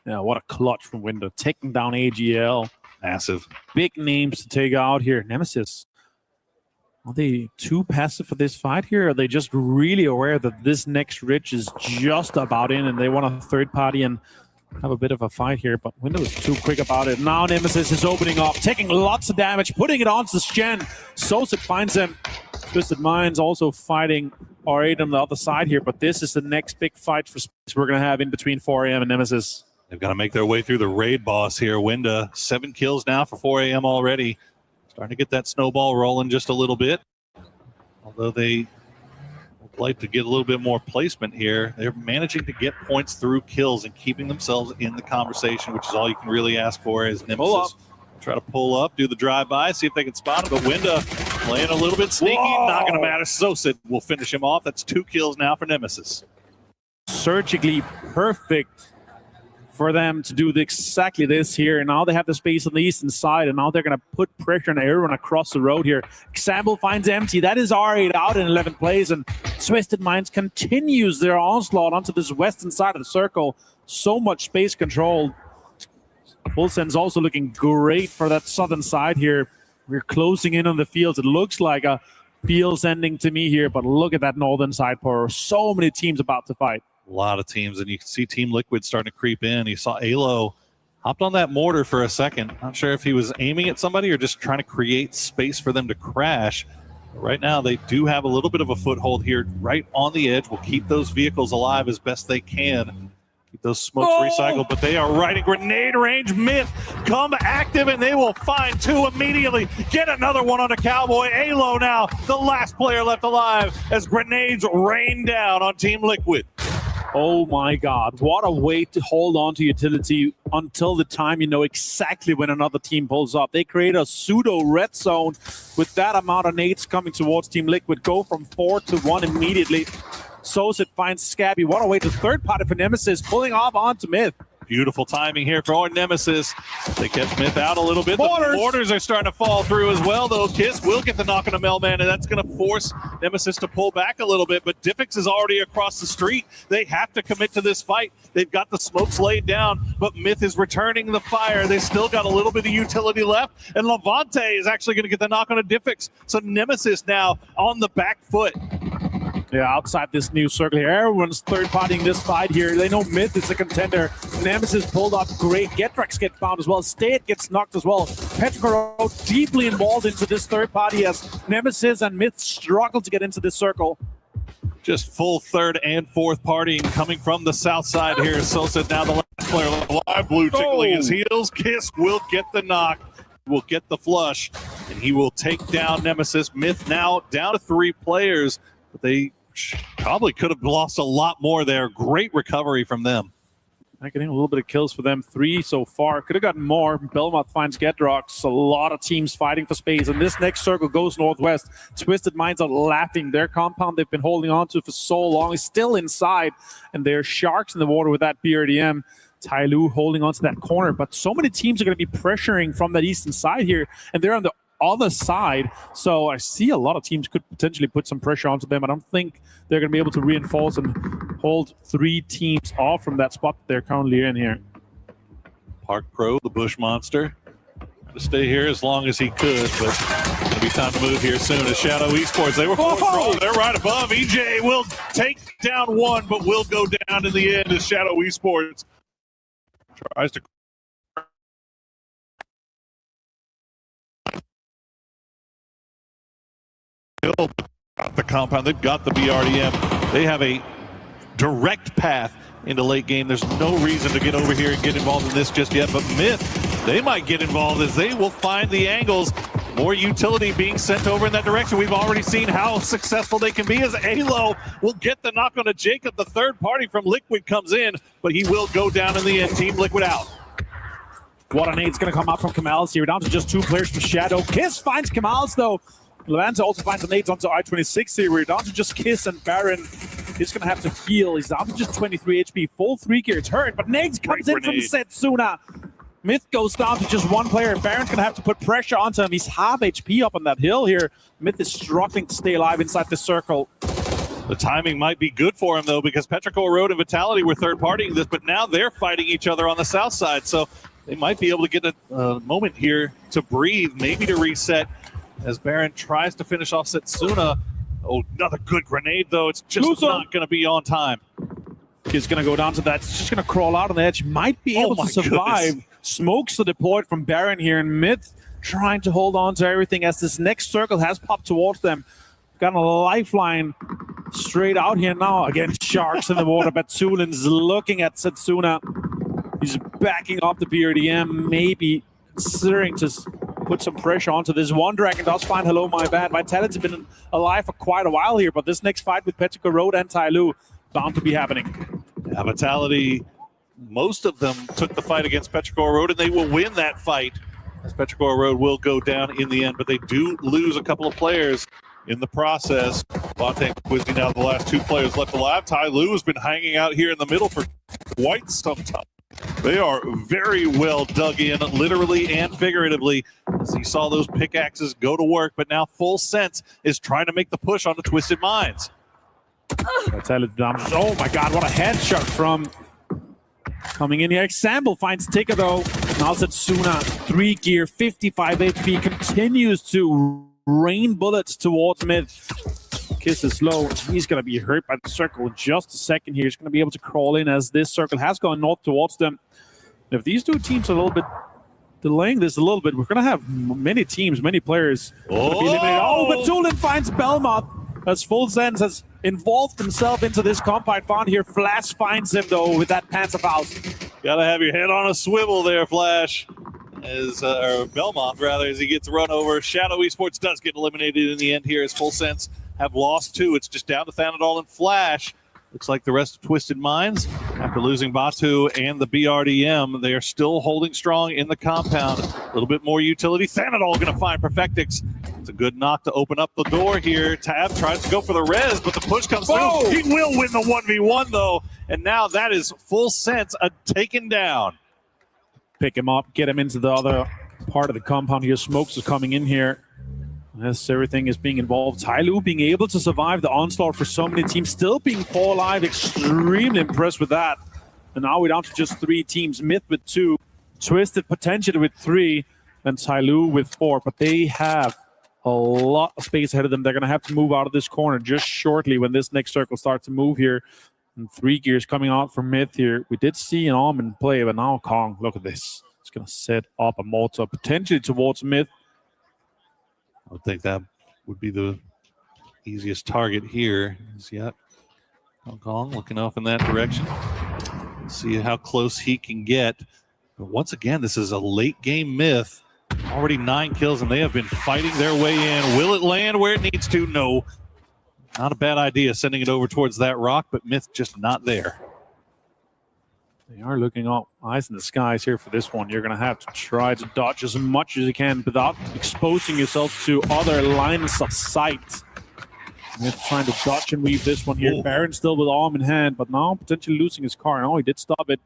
Yeah, what a clutch from Winda. Taking down AGL. Massive. Big names to take out here. Nemesis. Are they too passive for this fight here? Are they just really aware that this next ridge is just about in and they want a third party and have a bit of a fight here? But Winda was too quick about it. Now Nemesis is opening up, taking lots of damage, putting it onto Shen. Soset finds him. Twisted Minds also fighting R8 on the other side here, but this is the next big fight for space we're going to have in between 4AM and Nemesis. They've got to make their way through the raid boss here. Winda, 7 kills now for 4AM already. Starting to get that snowball rolling just a little bit. Although they would like to get a little bit more placement here, they're managing to get points through kills and keeping themselves in the conversation, which is all you can really ask for as Nemesis try to pull up, do the drive-by, see if they can spot him. But Winda playing a little bit sneaky, not going to matter. Soset will finish him off. That's 2 kills now for Nemesis. Surgically perfect for them to do exactly this here. Now they have the space on the eastern side, and now they're going to put pressure on everyone across the road here. Example finds empty. That is R8 out in 11th place, and Twisted Minds continues their onslaught onto this western side of the circle. So much space control. Fulsen's also looking great for that southern side here. We're closing in on the fields. It looks like a fields ending to me here, but look at that northern side power. So many teams about to fight. A lot of teams, and you can see Team Liquid starting to creep in. You saw Alo hopped on that mortar for a second. Not sure if he was aiming at somebody or just trying to create space for them to crash. But right now, they do have a little bit of a foothold here right on the edge. Will keep those vehicles alive as best they can. Keep those smokes recycled, but they are right in grenade range. Myth come active, and they will find 2 immediately. Get another one on a Cowboy. Alo now, the last player left alive as grenades rain down on Team Liquid. Oh my God, what a way to hold on to utility until the time you know exactly when another team pulls up. They create a pseudo red zone with that amount of nades coming towards Team Liquid. Go from 4 to 1 immediately. Soset finds Scabby. What a way to third party for Nemesis, pulling off onto Myth. Beautiful timing here for our Nemesis. They kept Myth out a little bit. Mortars. The mortars are starting to fall through as well, though. Kiss will get the knock on a Melman, and that's going to force Nemesis to pull back a little bit. But Diffix is already across the street. They have to commit to this fight. They've got the smokes laid down, but Myth is returning the fire. They still got a little bit of utility left, and Levante is actually going to get the knock on a Diffix. So Nemesis now on the back foot. Yeah, outside this new circle here, everyone's third-partying this fight here. They know Myth is a contender. Nemesis pulled up great. Getrax gets found as well. State gets knocked as well. Petrogorod deeply involved into this third party as Nemesis and Myth struggle to get into this circle. Just full third and fourth partying coming from the south side here. Soset now the last player alive. Blue tickling his heels. Kiss will get the knock. Will get the flush, and he will take down Nemesis. Myth now down to 3 players, but they probably could have lost a lot more there. Great recovery from them. Getting a little bit of kills for them. 3 so far. Could have gotten more. Belmont finds Gedrox. A lot of teams fighting for space. And this next circle goes northwest. Twisted Minds are laughing. Their compound they've been holding on to for so long is still inside. And there's sharks in the water with that BRDM. Tai Lu holding on to that corner. But so many teams are going to be pressuring from that eastern side here. And they're on the other side, so I see a lot of teams could potentially put some pressure onto them. I don't think they're going to be able to reinforce and hold 3 teams off from that spot they're currently in here. Park Pro, the Bush Monster, to stay here as long as he could, but it's going to be time to move here soon. As Shadow Esports, they were forward. They're right above. EJ will take down 1, but will go down in the end as Shadow Esports tries to hill, the compound. They've got the BRDM. They have a direct path into late game. There's no reason to get over here and get involved in this just yet. But Myth, they might get involved as they will find the angles. More utility being sent over in that direction. We've already seen how successful they can be as Alo will get the knock on to Jacob. The third party from Liquid comes in, but he will go down in the end. Team Liquid out. What a nade's going to come out from Kamals here. Down to just 2 players for Shadow. Kiss finds Kamals, though. Levanza also finds the nades onto I-26 here. We're down to just Kiss and Baron. He's going to have to heal. He's down to just 23 HP. Full 3 gear. It's hurt, but nades comes in from Setsuna. Myth goes down to just 1 player. Baron's going to have to put pressure onto him. He's half HP up on that hill here. Myth is struggling to stay alive inside the circle. The timing might be good for him, though, because Petrichor Road and Vitality were third-partying this, but now they're fighting each other on the south side. So they might be able to get a moment here to breathe, maybe to reset, as Baron tries to finish off Setsuna. Oh, another good grenade, though. It's just not going to be on time. He's going to go down to that. He's just going to crawl out on the edge. Might be able to survive. Goodness. Smokes are deployed from Baron here, and Myth trying to hold on to everything as this next circle has popped towards them. Got a lifeline straight out here now. Again, sharks in the water. Batulin's looking at Setsuna. He's backing off the BRDM, maybe considering to put some pressure onto this. One Dragon does find Hello My Bad. Vitality's been alive for quite a while here, but this next fight with Petrichor Road and Tyloo bound to be happening. Yeah, Vitality, most of them took the fight against Petrichor Road, and they will win that fight, as Petrichor Road will go down in the end, but they do lose a couple of players in the process. Bonte and Quizzy now the last 2 players left alive. Tyloo has been hanging out here in the middle for quite some time. They are very well dug in, literally and figuratively, as you saw those pickaxes go to work, but now Full Sense is trying to make the push on the Twisted Minds. Oh my god, what a headshot from coming in here. Example finds Tika, though. Now Setsuna, 3 gear, 55 HP, continues to rain bullets towards mid. Kiss is low. He's going to be hurt by the circle in just a second here. He's going to be able to crawl in as this circle has gone north towards them. If these 2 teams are a little bit delaying this a little bit, we're going to have many teams, many players going to be eliminated. Oh, but Tulin finds Belmont as Full Sense has involved himself into this compound found here. Flash finds him, though, with that Panzerfaust. Gotta have your head on a swivel there, Flash. Or Belmont, rather, as he gets run over. Shadow Esports does get eliminated in the end here as Full Sense have lost 2. It's just down to Thanadol and Flash. Looks like the rest of Twisted Minds, after losing Batu and the BRDM, they are still holding strong in the compound. A little bit more utility. Thanadol going to find Perfectix. It's a good knock to open up the door here. Tab tries to go for the res, but the push comes through. He will win the 1v1, though. And now that is Full Sense taken down. Pick him up, get him into the other part of the compound here. Smokes is coming in here. As everything is being involved. Tyloo being able to survive the onslaught for so many teams, still being 4 alive. Extremely impressed with that. And now we're down to just 3 teams. Myth with 2, Twisted potentially with 3, and Tyloo with 4. But they have a lot of space ahead of them. They're going to have to move out of this corner just shortly when this next circle starts to move here. And 3 gears coming out from Myth here. We did see an Almond play, but now Kong, look at this. It's going to set up a mortar potentially towards Myth. I would think that would be the easiest target here. Hong Kong looking off in that direction. See how close he can get. But once again, this is a late game Myth. Already 9 kills, and they have been fighting their way in. Will it land where it needs to? No. Not a bad idea, sending it over towards that rock, but Myth just not there. They are looking up, eyes in the skies here for this one. You're going to have to try to dodge as much as you can without exposing yourself to other lines of sight. Myth trying to dodge and weave this one here. Baron still with arm in hand, but now potentially losing his car. Oh, he did stop it.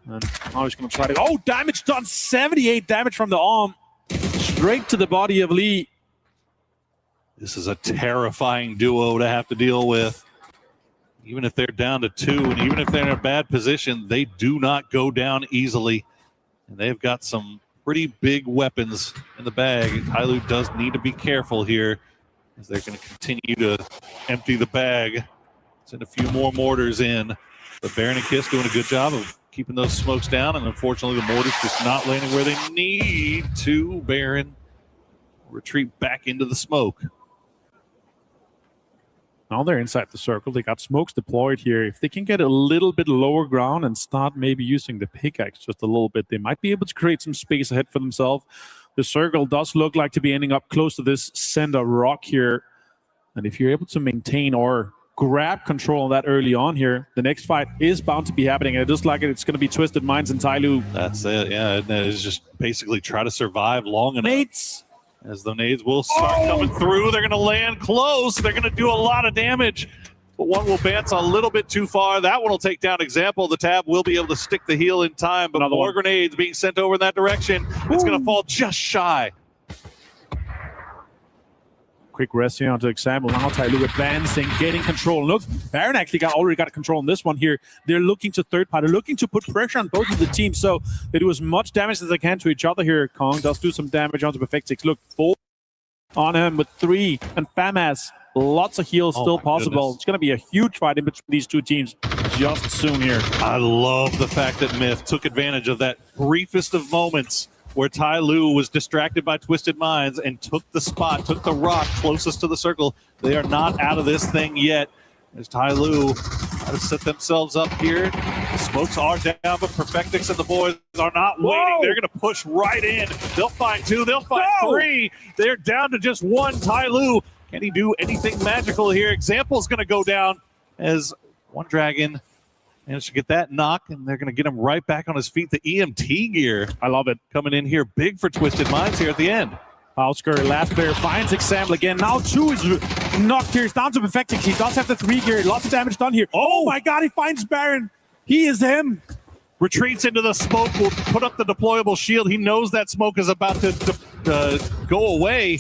And now he's going to try to... Oh, damage done! 78 damage from the arm. Straight to the body of Lee. This is a terrifying duo to have to deal with. Even if they're down to 2, and even if they're in a bad position, they do not go down easily. And they've got some pretty big weapons in the bag. Tyloo does need to be careful here, as they're going to continue to empty the bag. Send a few more mortars in. But Baron and Kiss doing a good job of keeping those smokes down, and unfortunately the mortars just not landing where they need to. Baron retreat back into the smoke. Now they're inside the circle. They got smokes deployed here. If they can get a little bit lower ground and start maybe using the pickaxe just a little bit, they might be able to create some space ahead for themselves. The circle does look like to be ending up close to this center rock here. And if you're able to maintain or grab control of that early on here, the next fight is bound to be happening. And it looks like it's going to be Twisted Minds and Tyloo. That's it, yeah. And it's just basically try to survive long enough. Mates! As the nades will start coming through. They're going to land close. They're going to do a lot of damage. But one will bounce a little bit too far. That one will take down Example. The Tab will be able to stick the heel in time, but more grenades being sent over in that direction. It's going to fall just shy. Quick rest here onto Example. Now Tyloo advancing, getting control. Look, Baron actually already got control on this one here. They're looking to third party, looking to put pressure on both of the teams, so they do as much damage as they can to each other here. Kong does do some damage onto Perfectix. Look, 4 on him with 3, and Famas. Lots of heals still possible. Goodness. It's going to be a huge fight in between these two teams just soon here. I love the fact that Myth took advantage of that briefest of moments where Tyloo was distracted by Twisted Minds and took the spot, took the rock closest to the circle. They are not out of this thing yet. As Tyloo try to set themselves up here. The smokes are down, but Perfectix and the boys are not waiting. They're going to push right in. They'll find 2. They'll find 3. They're down to just 1. Tyloo, can he do anything magical here? Example's going to go down as One Dragon managed to get that knock, and they're going to get him right back on his feet. The EMT gear. I love it. Coming in here big for Twisted Minds here at the end. Outskirt, last player finds Example again. Now 2 is knocked here. It's down to Perfectix. He does have the 3 gear. Lots of damage done here. Oh my god, he finds Baron. He is him. Retreats into the smoke, will put up the deployable shield. He knows that smoke is about to go away,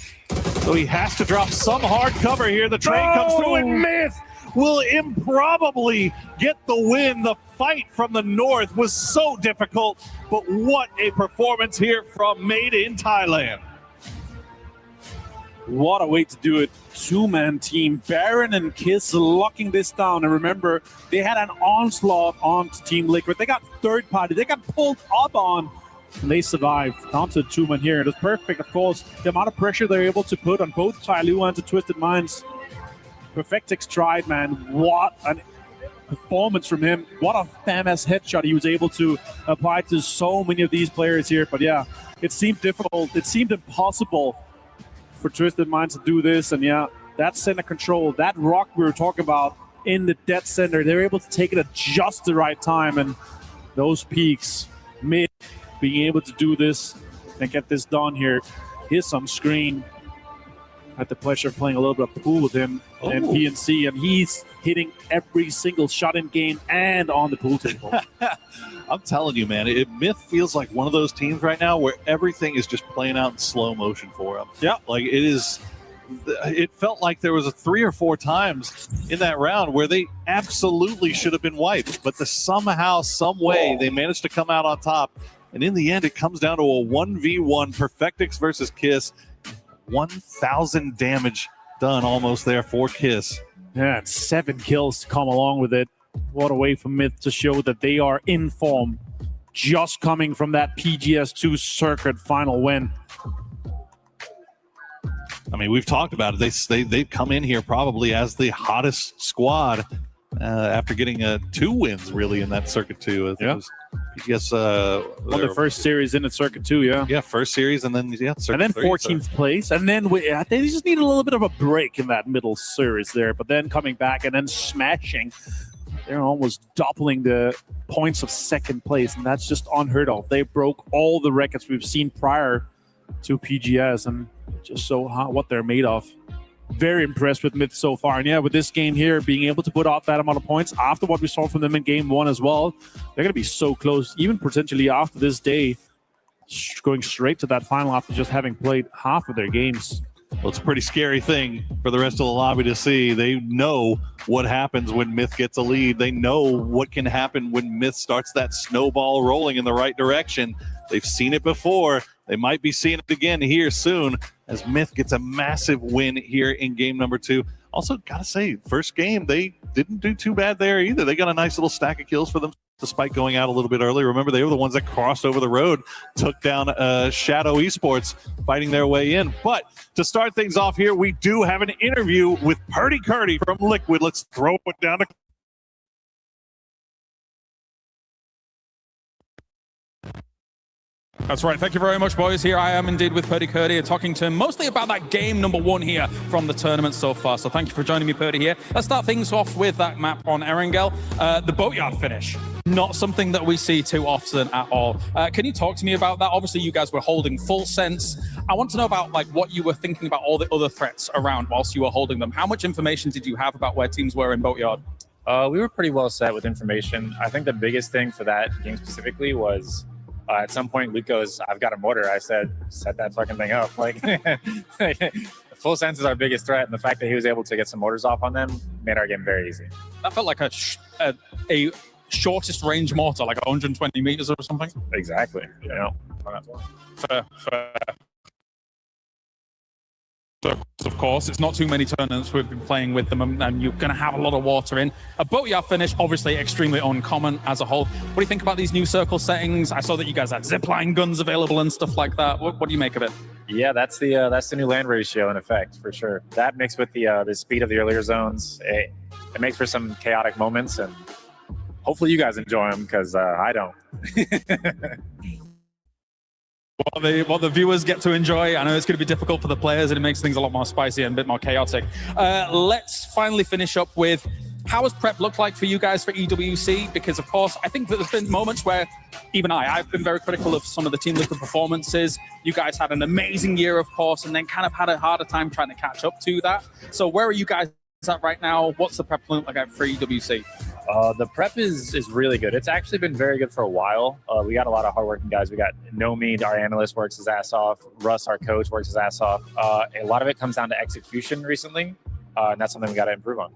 so he has to drop some hard cover here. The train comes through, and Myth will improbably get the win. The fight from the north was so difficult, but what a performance here from Made in Thailand. What a way to do it. 2-man team. Baron and Kiss locking this down. And remember, they had an onslaught onto Team Liquid. They got third party. They got pulled up on. And they survived. Down to 2-man here. It was perfect, of course. The amount of pressure they're able to put on both Tyloo and the Twisted Minds. Perfectix tried, man. What a performance from him. What a FAMAS headshot he was able to apply to so many of these players here. But yeah, it seemed difficult. It seemed impossible for Twisted Minds to do this. And yeah, that center control, that rock we were talking about in the dead center, they were able to take it at just the right time. And those peaks, Mid being able to do this and get this done here. Here's some screen. I had the pleasure of playing a little bit of pool with him and PNC, and he's hitting every single shot in game and on the pool table. I'm telling you, man, Myth feels like one of those teams right now where everything is just playing out in slow motion for them. Yeah. Like it felt like there was 3 or 4 times in that round where they absolutely should have been wiped, but somehow, some way, they managed to come out on top. And in the end, it comes down to a 1v1, Perfectix versus Kiss. 1,000 damage done almost there for Kiss. Yeah, and 7 kills to come along with it. What a way for Myth to show that they are in form, just coming from that PGS2 circuit final win. I mean, we've talked about it. They've come in here probably as the hottest squad after getting 2 wins really in that circuit 2. I think it was PGS won their first series in the circuit 2, yeah. Yeah, first series, and then circuit and then 3, 14th place, and then they just needed a little bit of a break in that middle series there, but then coming back and then smashing. They're almost doubling the points of second place, and that's just unheard of. They broke all the records we've seen prior to PGS, and just so what they're made of. Very impressed with Myth so far. And yeah, with this game here, being able to put out that amount of points after what we saw from them in game 1 as well, they're going to be so close, even potentially after this day, going straight to that final after just having played half of their games. Well, it's a pretty scary thing for the rest of the lobby to see. They know what happens when Myth gets a lead. They know what can happen when Myth starts that snowball rolling in the right direction. They've seen it before. They might be seeing it again here soon as Myth gets a massive win here in game number 2. Also, gotta say, first game, they didn't do too bad there either. They got a nice little stack of kills for them. despite going out a little bit early. Remember, they were the ones that crossed over the road, took down Shadow Esports, fighting their way in. But to start things off here, we do have an interview with Purdy Curdy from Liquid. Let's throw it down to That's right. Thank you very much, boys. Here I am indeed with Purdy Curdy, talking to him mostly about that game number 1 here from the tournament so far. So thank you for joining me, Purdy, here. Let's start things off with that map on Erangel. The boatyard finish. Not something that we see too often at all. Can you talk to me about that? Obviously, you guys were holding full sense. I want to know about like what you were thinking about all the other threats around whilst you were holding them. How much information did you have about where teams were in boatyard? We were pretty well set with information. I think the biggest thing for that game specifically was at some point Luke goes, "I've got a mortar." I said, "Set that fucking thing up." Like, full sense is our biggest threat, and the fact that he was able to get some mortars off on them made our game very easy. That felt like a shortest range mortar, like 120 meters or something. Exactly. You know, of course, it's not too many tournaments we've been playing with them, and you're going to have a lot of water in. A boatyard finish, obviously extremely uncommon as a whole. What do you think about these new circle settings? I saw that you guys had zipline guns available and stuff like that. What do you make of it? Yeah, that's the new land ratio in effect for sure. That mixed with the speed of the earlier zones, it makes for some chaotic moments, and hopefully you guys enjoy them because I don't. What the viewers get to enjoy. I know it's going to be difficult for the players, and it makes things a lot more spicy and a bit more chaotic. Let's finally finish up with how has prep looked like for you guys for EWC? Because, of course, I think that there's been moments where even I've been very critical of some of the Team Liquid performances. You guys had an amazing year, of course, and then kind of had a harder time trying to catch up to that. So where are you guys at right now? What's the prep look like for EWC? The prep is really good. It's actually been very good for a while. We got a lot of hardworking guys. We got Nomi, our analyst, works his ass off. Russ, our coach, works his ass off. A lot of it comes down to execution recently, and that's something we got to improve on.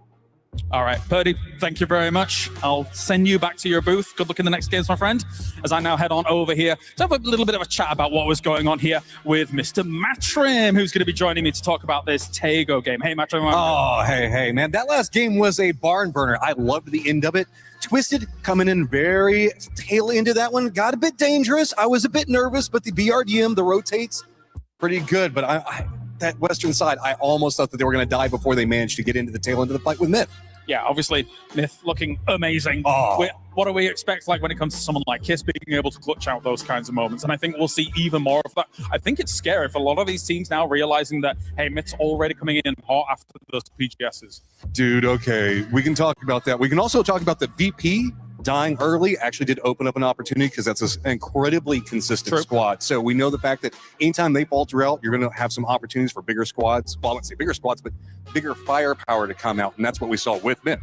All right, Purdy, thank you very much. I'll send you back to your booth. Good luck in the next games, my friend, as I now head on over here to have a little bit of a chat about what was going on here with Mr. Matrim, who's going to be joining me to talk about this Tego game. Hey, Matrim. Oh, hey, man. That last game was a barn burner. I loved the end of it. Twisted coming in very tail into that one. Got a bit dangerous. I was a bit nervous, but the BRDM, the rotates, pretty good. But that Western side, I almost thought that they were going to die before they managed to get into the tail end of the fight with Myth. Yeah, obviously, Myth looking amazing. Oh. What do we expect like when it comes to someone like Kiss being able to clutch out those kinds of moments? And I think we'll see even more of that. I think it's scary for a lot of these teams now realizing that, hey, Myth's already coming in hot after those PGSs. Dude, okay. We can talk about that. We can also talk about the VP dying early actually did open up an opportunity because that's an incredibly consistent squad. So we know the fact that anytime they falter out, you're going to have some opportunities for bigger squads. Well, I wouldn't say bigger squads, but bigger firepower to come out. And that's what we saw with Myth.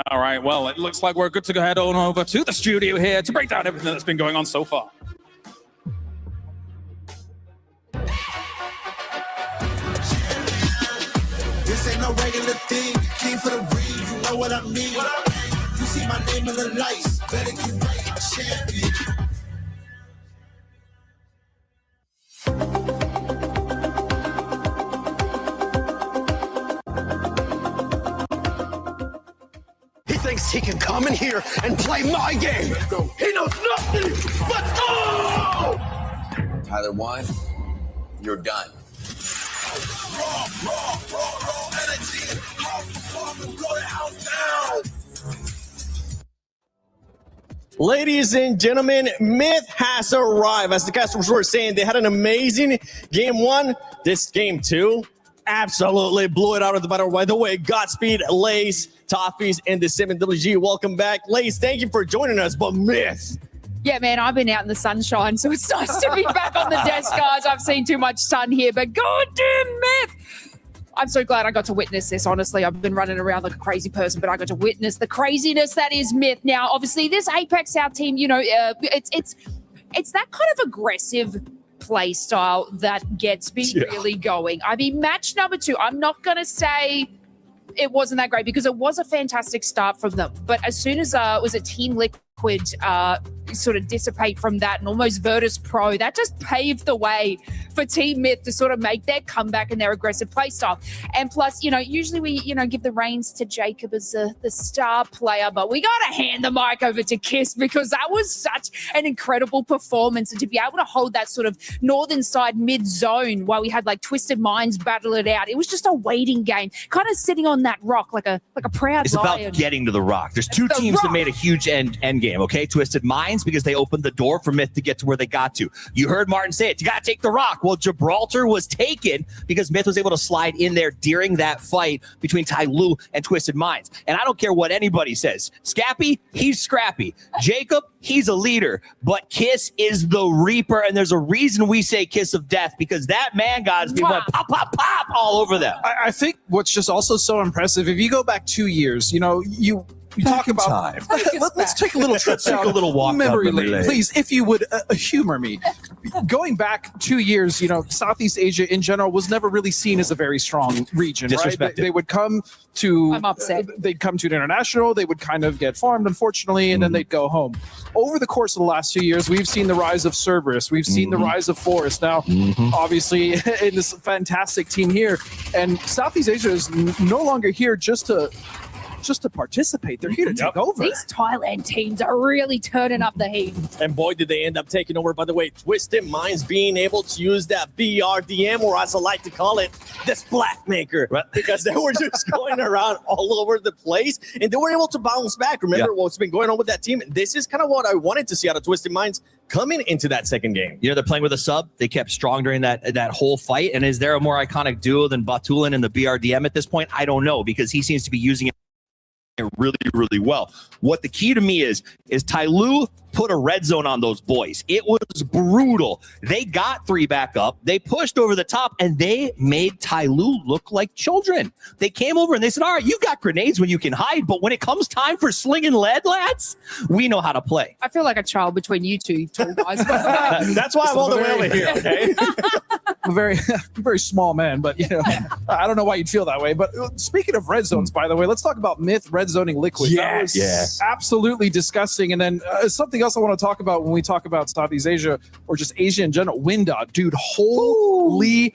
All right, well, it looks like we're good to go head on over to the studio here to break down everything that's been going on so far. This ain't no regular thing. Came for the read, you know what I mean. You see my name in the lights, better get right, I'm champion. He thinks he can come in here and play my game. He knows nothing but Tyler 1, you're done. Raw energy. Blow the house down. Ladies and gentlemen, Myth has arrived. As the customers were saying, they had an amazing game 1. This game 2 absolutely blew it out of the battle. By the way, Godspeed, Lace, Toffees, and the 7WG. Welcome back. Lace, thank you for joining us. But Myth. Yeah, man, I've been out in the sunshine, so it's nice to be back on the desk, guys. I've seen too much sun here, but goddamn Myth. I'm so glad I got to witness this, honestly. I've been running around like a crazy person, but I got to witness the craziness that is Myth. Now, obviously, this Apex South team, you know, it's that kind of aggressive play style that gets me really going. I mean, match number 2, I'm not going to say it wasn't that great because it was a fantastic start from them. But as soon as it was a Team Liquid sort of dissipate from that and almost Virtus Pro. That just paved the way for Team Myth to sort of make their comeback and their aggressive play style. And plus, usually we, give the reins to Jacob as the star player, but we got to hand the mic over to Kiss because that was such an incredible performance. And to be able to hold that sort of northern side mid-zone while we had like Twisted Minds battle it out, it was just a waiting game, kind of sitting on that rock like a proud It's lion. about getting to the rock. There's two teams that made a huge end game, okay? Twisted Minds, because they opened the door for Myth to get to where they got to. You heard Martin say it. You got to take the rock. Well, Gibraltar was taken because Myth was able to slide in there during that fight between Tai Lu and Twisted Minds. And I don't care what anybody says. Scappy, he's scrappy. Jacob, he's a leader. But Kiss is the Reaper, and there's a reason we say Kiss of Death, because that man, guys, people went pop, pop, pop all over them. I think what's just also so impressive, if you go back 2 years, you talk about time. Let's take a little trip Take down a little walk memory down memory lane, lane. please, if you would humor me. Going back 2 years, Southeast Asia in general was never really seen as a very strong region, right? Disrespected. They would come to, I'm upset. They'd come to an international, they would kind of get farmed, unfortunately, and then they'd go home. Over the course of the last 2 years, we've seen the rise of Cerberus, we've seen the rise of Forest. Now, obviously, in this fantastic team here, and Southeast Asia is no longer here just to participate. They're here to take over. These Thailand teams are really turning up the heat. And boy, did they end up taking over. By the way, Twisted Minds being able to use that BRDM, or as I like to call it, the Splat Maker, because they were just going around all over the place, and they were able to bounce back. Remember what's been going on with that team? This is kind of what I wanted to see out of Twisted Minds coming into that second game. They're playing with a sub. They kept strong during that whole fight. And is there a more iconic duo than Batulin and the BRDM at this point? I don't know, because he seems to be using it really, really well. What the key to me is Tai Lu put a red zone on those boys. It was brutal. They got 3 back up. They pushed over the top, and they made Tai Lu look like children. They came over and they said, all right, you got grenades when you can hide, but when it comes time for slinging lead, lads, we know how to play. I feel like a child between you two tall guys. That's why I'm all the way over here, okay? I'm a very small man, but I don't know why you'd feel that way. But speaking of red zones, by the way, let's talk about Myth red zoning Liquid. That was absolutely disgusting. And then something else I want to talk about when we talk about Southeast Asia, or just Asia in general, Winda, dude, holy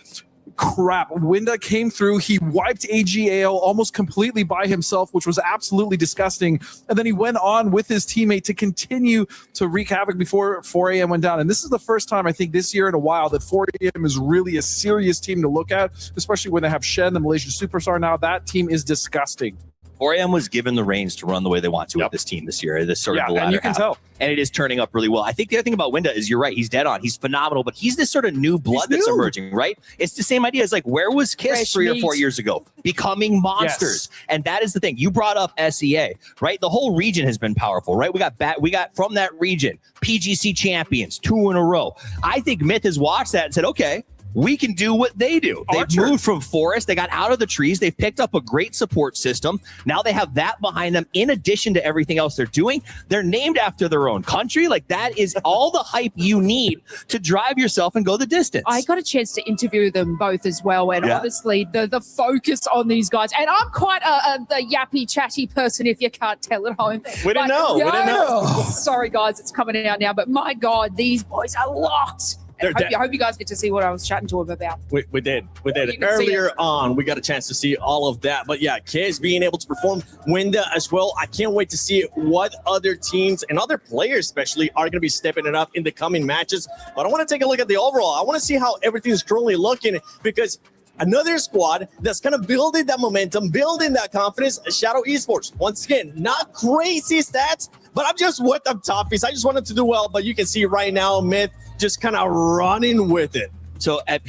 crap. Winda came through. He wiped AGAL almost completely by himself, which was absolutely disgusting. And then he went on with his teammate to continue to wreak havoc before 4 a.m. went down. And this is the first time, I think, this year in a while that 4 a.m. is really a serious team to look at, especially when they have Shen, the Malaysian superstar now. That team is disgusting. 4am was given the reins to run the way they want to with this team this year. This sort of the latter and you can half. tell. And it is turning up really well. I think the other thing about Winda is you're right. He's dead on. He's phenomenal, but he's this sort of new blood that's emerging, right? It's the same idea as like, where was Kiss Fresh 3 or meat. 4 years ago? Becoming monsters. And that is the thing. You brought up SEA, right? The whole region has been powerful, right? We got from that region, PGC champions, 2 in a row. I think Myth has watched that and said, okay, we can do what they do. They've moved from forest. They got out of the trees. They've picked up a great support system. Now they have that behind them. In addition to everything else they're doing, they're named after their own country. Like, that is all the hype you need to drive yourself and go the distance. I got a chance to interview them both as well, and honestly, the focus on these guys, and I'm quite a yappy, chatty person, if you can't tell at home. We didn't know. We didn't know. Sorry, guys, it's coming out now, but my God, these boys are locked. And I hope you guys get to see what I was chatting to him about. We did. You can see Earlier on, we got a chance to see all of that. But yeah, Kiz being able to perform, Winda as well. I can't wait to see what other teams and other players especially are going to be stepping it up in the coming matches. But I want to take a look at the overall. I want to see how everything is currently looking, because another squad that's kind of building that momentum, building that confidence, Shadow Esports. Once again, not crazy stats, but I'm just with them Toughies. I just want them to do well, but you can see right now, Myth just kind of running with it. So at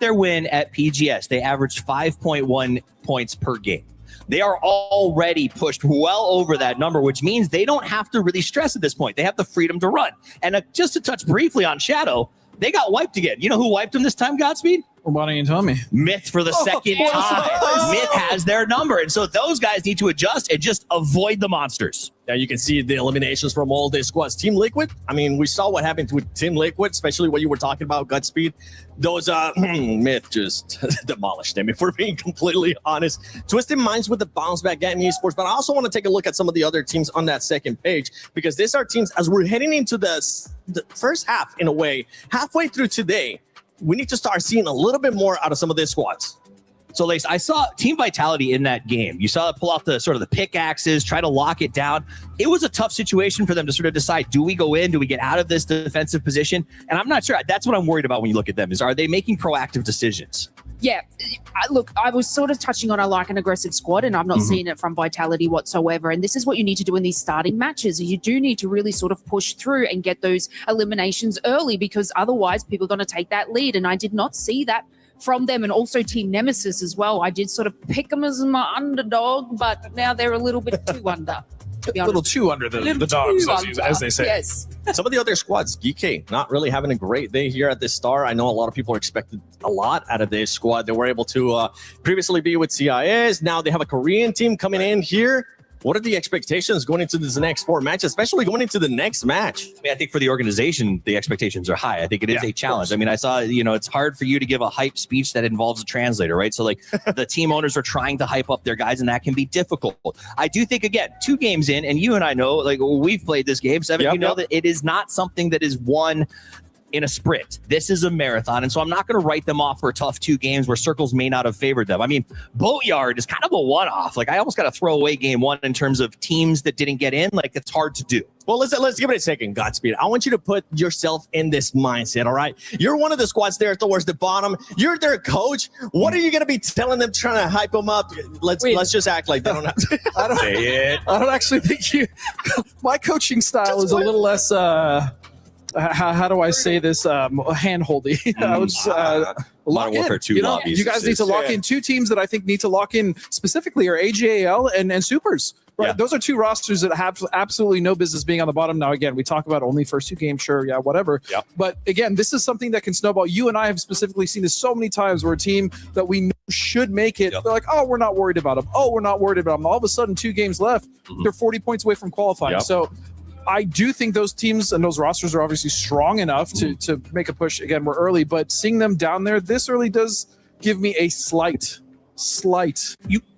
their win at PGS, they averaged 5.1 points per game. They are already pushed well over that number, which means they don't have to really stress at this point. They have the freedom to run. And just to touch briefly on Shadow, they got wiped again. You know who wiped them this time, Godspeed? Why don't you tell me? Myth for the second time. Myth has their number. And so those guys need to adjust and just avoid the monsters. Now you can see the eliminations from all the squads. Team Liquid, I mean, we saw what happened with Team Liquid, especially what you were talking about, Godspeed. Those Myth just demolished them, if we're being completely honest. Twisted Minds with the bounce back Gaming Esports, but I also want to take a look at some of the other teams on that second page, because these are teams, as we're heading into the first half, in a way, halfway through today, we need to start seeing a little bit more out of some of these squads. So, Lace, I saw Team Vitality in that game. You saw it pull out the sort of the pickaxes, try to lock it down. It was a tough situation for them to sort of decide, do we go in? Do we get out of this defensive position? And I'm not sure. That's what I'm worried about when you look at them, is are they making proactive decisions? Yeah, look, I was sort of touching on I like an aggressive squad, and I've not seen it from Vitality whatsoever. And this is what you need to do in these starting matches. You do need to really sort of push through and get those eliminations early, because otherwise people are going to take that lead. And I did not see that from them, and also Team Nemesis as well. I did sort of pick them as my underdog, but now they're a little bit too under. To be honest. A little too under the dogs, as they say. Yes. Some of the other squads, GK, not really having a great day here at this Star. I know a lot of people are expected a lot out of this squad. They were able to previously be with CIS. Now they have a Korean team coming in here. What are the expectations going into this next 4 matches, especially going into the next match? I mean, I think for the organization, the expectations are high. I think it is a challenge. I mean, I saw, it's hard for you to give a hype speech that involves a translator, right? So, like, the team owners are trying to hype up their guys, and that can be difficult. I do think, again, 2 games in, and you and I know, like, we've played this game, Seven, you know that it is not something that is won in a sprint. This is a marathon, and so I'm not going to write them off for a tough 2 games where circles may not have favored them. I mean, Boatyard is kind of a one-off. Like, I almost got to throw away game 1 in terms of teams that didn't get in. Like, it's hard to do. Well, let's give it a second, Godspeed. I want you to put yourself in this mindset, all right? You're one of the squads there towards the bottom. You're their coach. What are you going to be telling them, trying to hype them up? Let's just act like they don't have to. I don't say it. I don't actually think my coaching style is a little less how do I say this? Hand-holdy. I would just lock in. You guys need to lock in 2 teams that I think need to lock in specifically are AJAL and Supers. Right? Yeah. Those are 2 rosters that have absolutely no business being on the bottom. Now, again, we talk about only first 2 games, sure, yeah, whatever. Yep. But again, this is something that can snowball. You and I have specifically seen this so many times where a team that we know should make it, they're like, oh, we're not worried about them. Oh, we're not worried about them. All of a sudden, 2 games left, they're 40 points away from qualifying. So I do think those teams and those rosters are obviously strong enough to make a push. Again, we're early, but seeing them down there this early does give me a slight.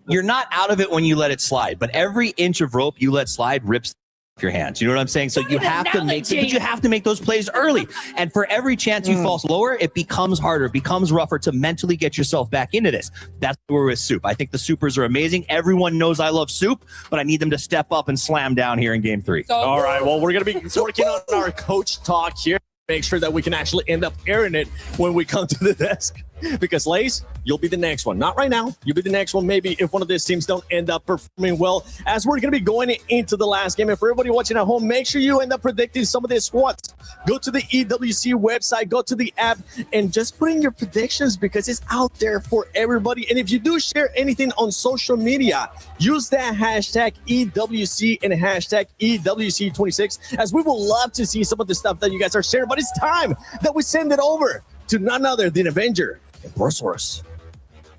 You're not out of it when you let it slide, but every inch of rope you let slide rips your hands. You know what I'm saying? So you have to make those plays early. And for every chance you fall slower, it becomes harder, it becomes rougher to mentally get yourself back into this. That's where we're with Soup. I think the Supers are amazing. Everyone knows I love Soup, but I need them to step up and slam down here in game 3. All right, well, we're going to be working on our coach talk here. Make sure that we can actually end up airing it when we come to the desk. Because Lace, you'll be the next one. Not right now. You'll be the next one maybe if one of these teams don't end up performing well. As we're going to be going into the last game, and for everybody watching at home, make sure you end up predicting some of these squads. Go to the EWC website, go to the app, and just put in your predictions because it's out there for everybody. And if you do share anything on social media, use that hashtag EWC and hashtag EWC26, as we will love to see some of the stuff that you guys are sharing. But it's time that we send it over to none other than Avenger and Borosaurus.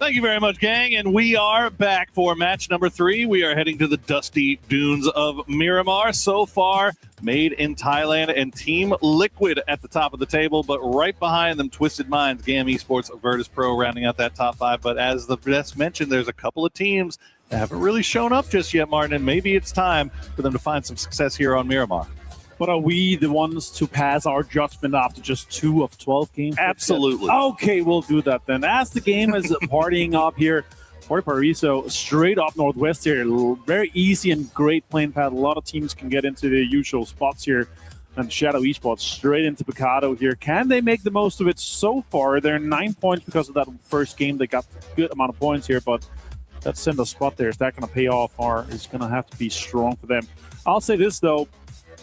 Thank you very much, gang. And we are back for match number 3. We are heading to the dusty dunes of Miramar. So far, made in Thailand, and Team Liquid at the top of the table, but right behind them, Twisted Minds, GAM Esports, Virtus Pro rounding out that top 5. But as the guest mentioned, there's a couple of teams that haven't really shown up just yet, Martin, and maybe it's time for them to find some success here on Miramar. But are we the ones to pass our judgment after just 2 of 12 games? Absolutely. Okay, we'll do that then. As the game is partying up here, Port Paraiso, straight up northwest here. Very easy and great playing path. A lot of teams can get into their usual spots here. And Shadow Esports straight into Picado here. Can they make the most of it so far? They're 9 points because of that first game. They got a good amount of points here, but that center spot there, is that going to pay off, or is going to have to be strong for them? I'll say this, though.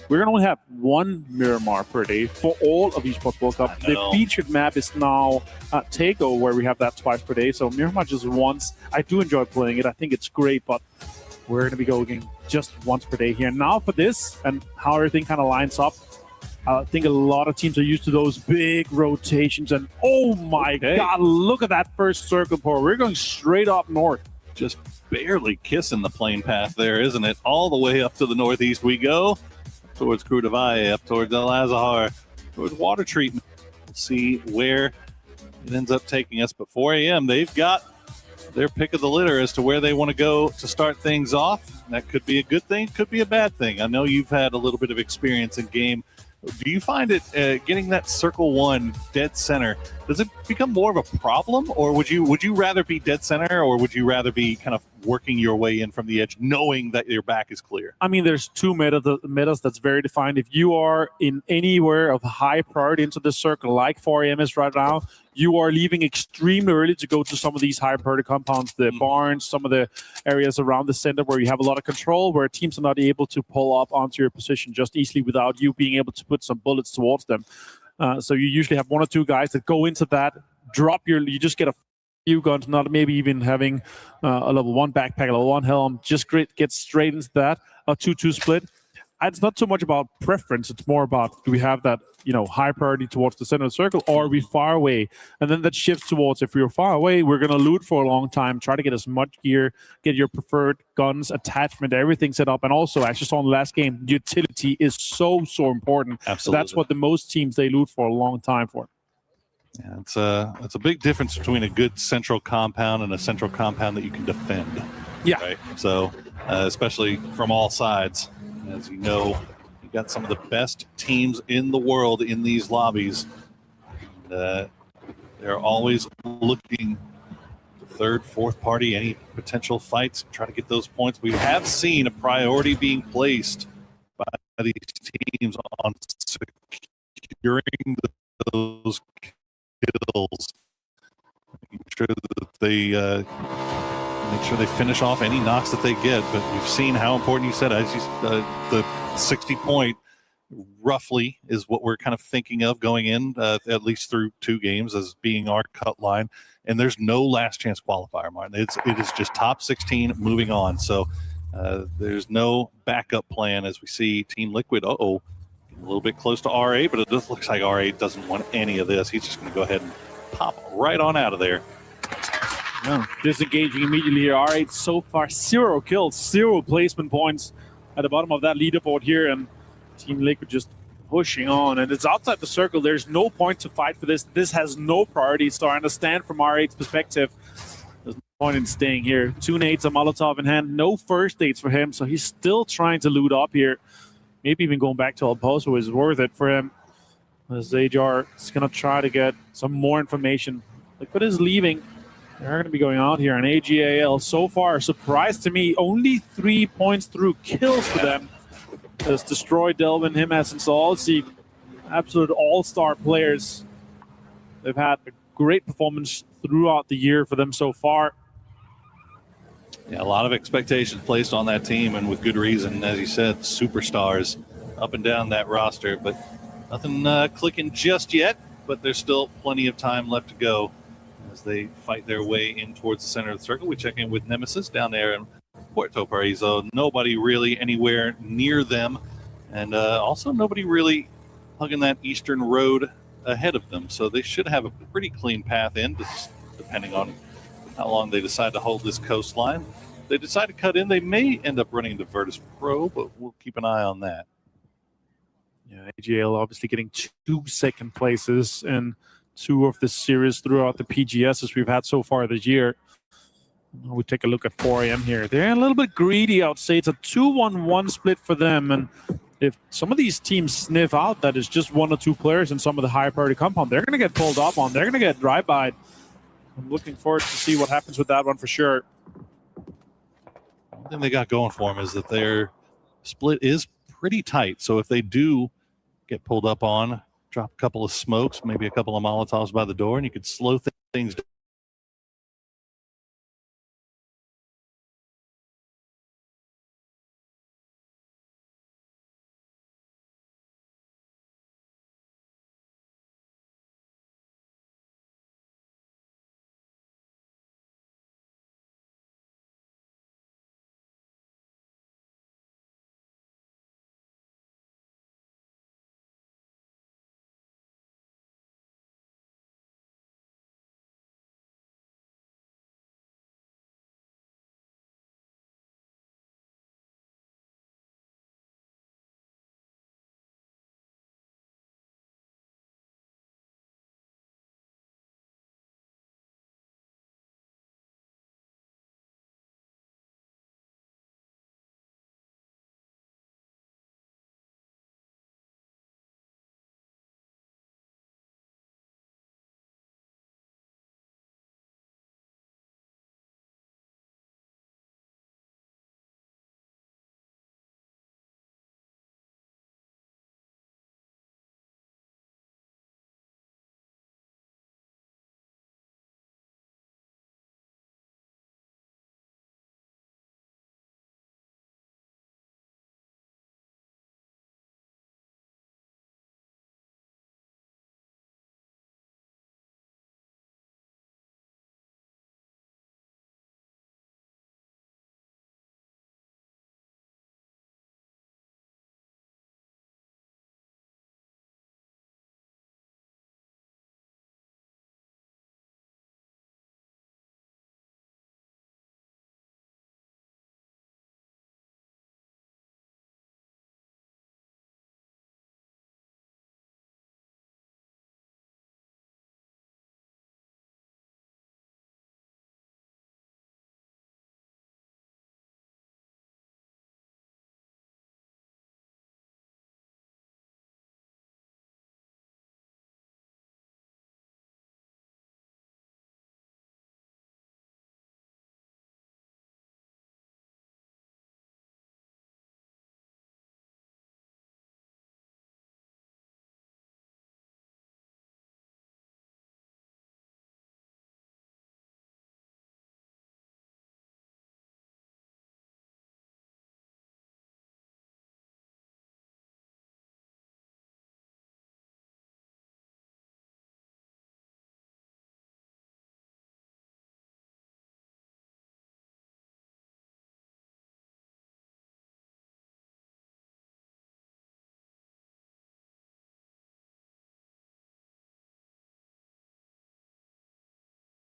We're going to only have 1 Miramar per day for all of Esports World Cup. The featured map is now Takeover, where we have that twice per day. So Miramar just once. I do enjoy playing it. I think it's great, but we're going to be going just once per day here. Now for this and how everything kind of lines up, I think a lot of teams are used to those big rotations. And oh my God, look at that first circle pour. We're going straight up north. Just barely kissing the plane path there, isn't it? All the way up to the northeast we go, towards Krudavaye, up towards El Azahar, towards water treatment. We'll see where it ends up taking us. But 4 a.m., they've got their pick of the litter as to where they want to go to start things off. That could be a good thing, could be a bad thing. I know you've had a little bit of experience in game. Do you find it getting that circle one dead center? Does it become more of a problem, or would you rather be dead center, or would you rather be kind of working your way in from the edge, knowing that your back is clear? I mean, there's two metas that's very defined. If you are in anywhere of high priority into the circle, like 4am is right now, you are leaving extremely early to go to some of these high priority compounds, the barns, some of the areas around the center where you have a lot of control, where teams are not able to pull up onto your position just easily without you being able to put some bullets towards them. So you usually have one or two guys that go into that, you just get a few guns, not maybe even having a level 1 backpack, a level 1 helm, just get straight into that, a 2-2 split. It's not so much about preference, it's more about, do we have that high priority towards the center of the circle, or are we far away? And then that shifts towards, if we're far away, we're going to loot for a long time, try to get as much gear, get your preferred guns, attachment, everything set up. And also, as you saw in the last game, utility is so important. Absolutely. That's what the most teams, they loot for a long time for. Yeah, it's a big difference between a good central compound and a central compound that you can defend. Yeah. Right? So, especially from all sides, as you know, you got some of the best teams in the world in these lobbies. They're always looking to third, fourth party, any potential fights, try to get those points. We have seen a priority being placed by these teams on securing those kills, making sure that they make sure they finish off any knocks that they get. But we've seen how important, you said, as the 60 point roughly is what we're kind of thinking of going in, at least through 2 games, as being our cut line. And there's no last chance qualifier, Martin. It is just top 16 moving on. So there's no backup plan, as we see Team Liquid, a little bit close to RA, but it just looks like RA doesn't want any of this. He's just going to go ahead and pop right on out of there. Yeah, disengaging immediately here. R8 so far 0 kills, 0 placement points at the bottom of that leaderboard here, and Team Liquid just pushing on. And it's outside the circle. There's no point to fight for this. This has no priority, so I understand from R8's perspective. There's no point in staying here. 2 nades, a Molotov in hand. No first aids for him, so he's still trying to loot up here. Maybe even going back to El Pozo is worth it for him. As Ajar is going to try to get some more information. Liquid is leaving. They're going to be going out here, and AGAL so far, surprise to me, only 3 points through kills for them. Has destroyed Delvin, him as installed. See, absolute all-star players. They've had a great performance throughout the year for them so far. Yeah, a lot of expectations placed on that team, and with good reason. As you said, superstars up and down that roster, but nothing clicking just yet, but there's still plenty of time left to go as they fight their way in towards the center of the circle. We check in with Nemesis down there in Puerto Paraíso. Nobody really anywhere near them, and also nobody really hugging that eastern road ahead of them. So they should have a pretty clean path in, just depending on how long they decide to hold this coastline. If they decide to cut in, they may end up running into Virtus Pro, but we'll keep an eye on that. Yeah, AGL obviously getting 2 second places and 2 of the series throughout the PGSs we've had so far this year. We take a look at 4am here. They're a little bit greedy, I would say. It's a 2-1-1 split for them. And if some of these teams sniff out that it's just 1 or 2 players in some of the high priority compound, they're going to get pulled up on. They're going to get drive-by'd. I'm looking forward to see what happens with that one for sure. One thing they got going for them is that their split is pretty tight. So if they do get pulled up on, drop a couple of smokes, maybe a couple of Molotovs by the door, and you could slow things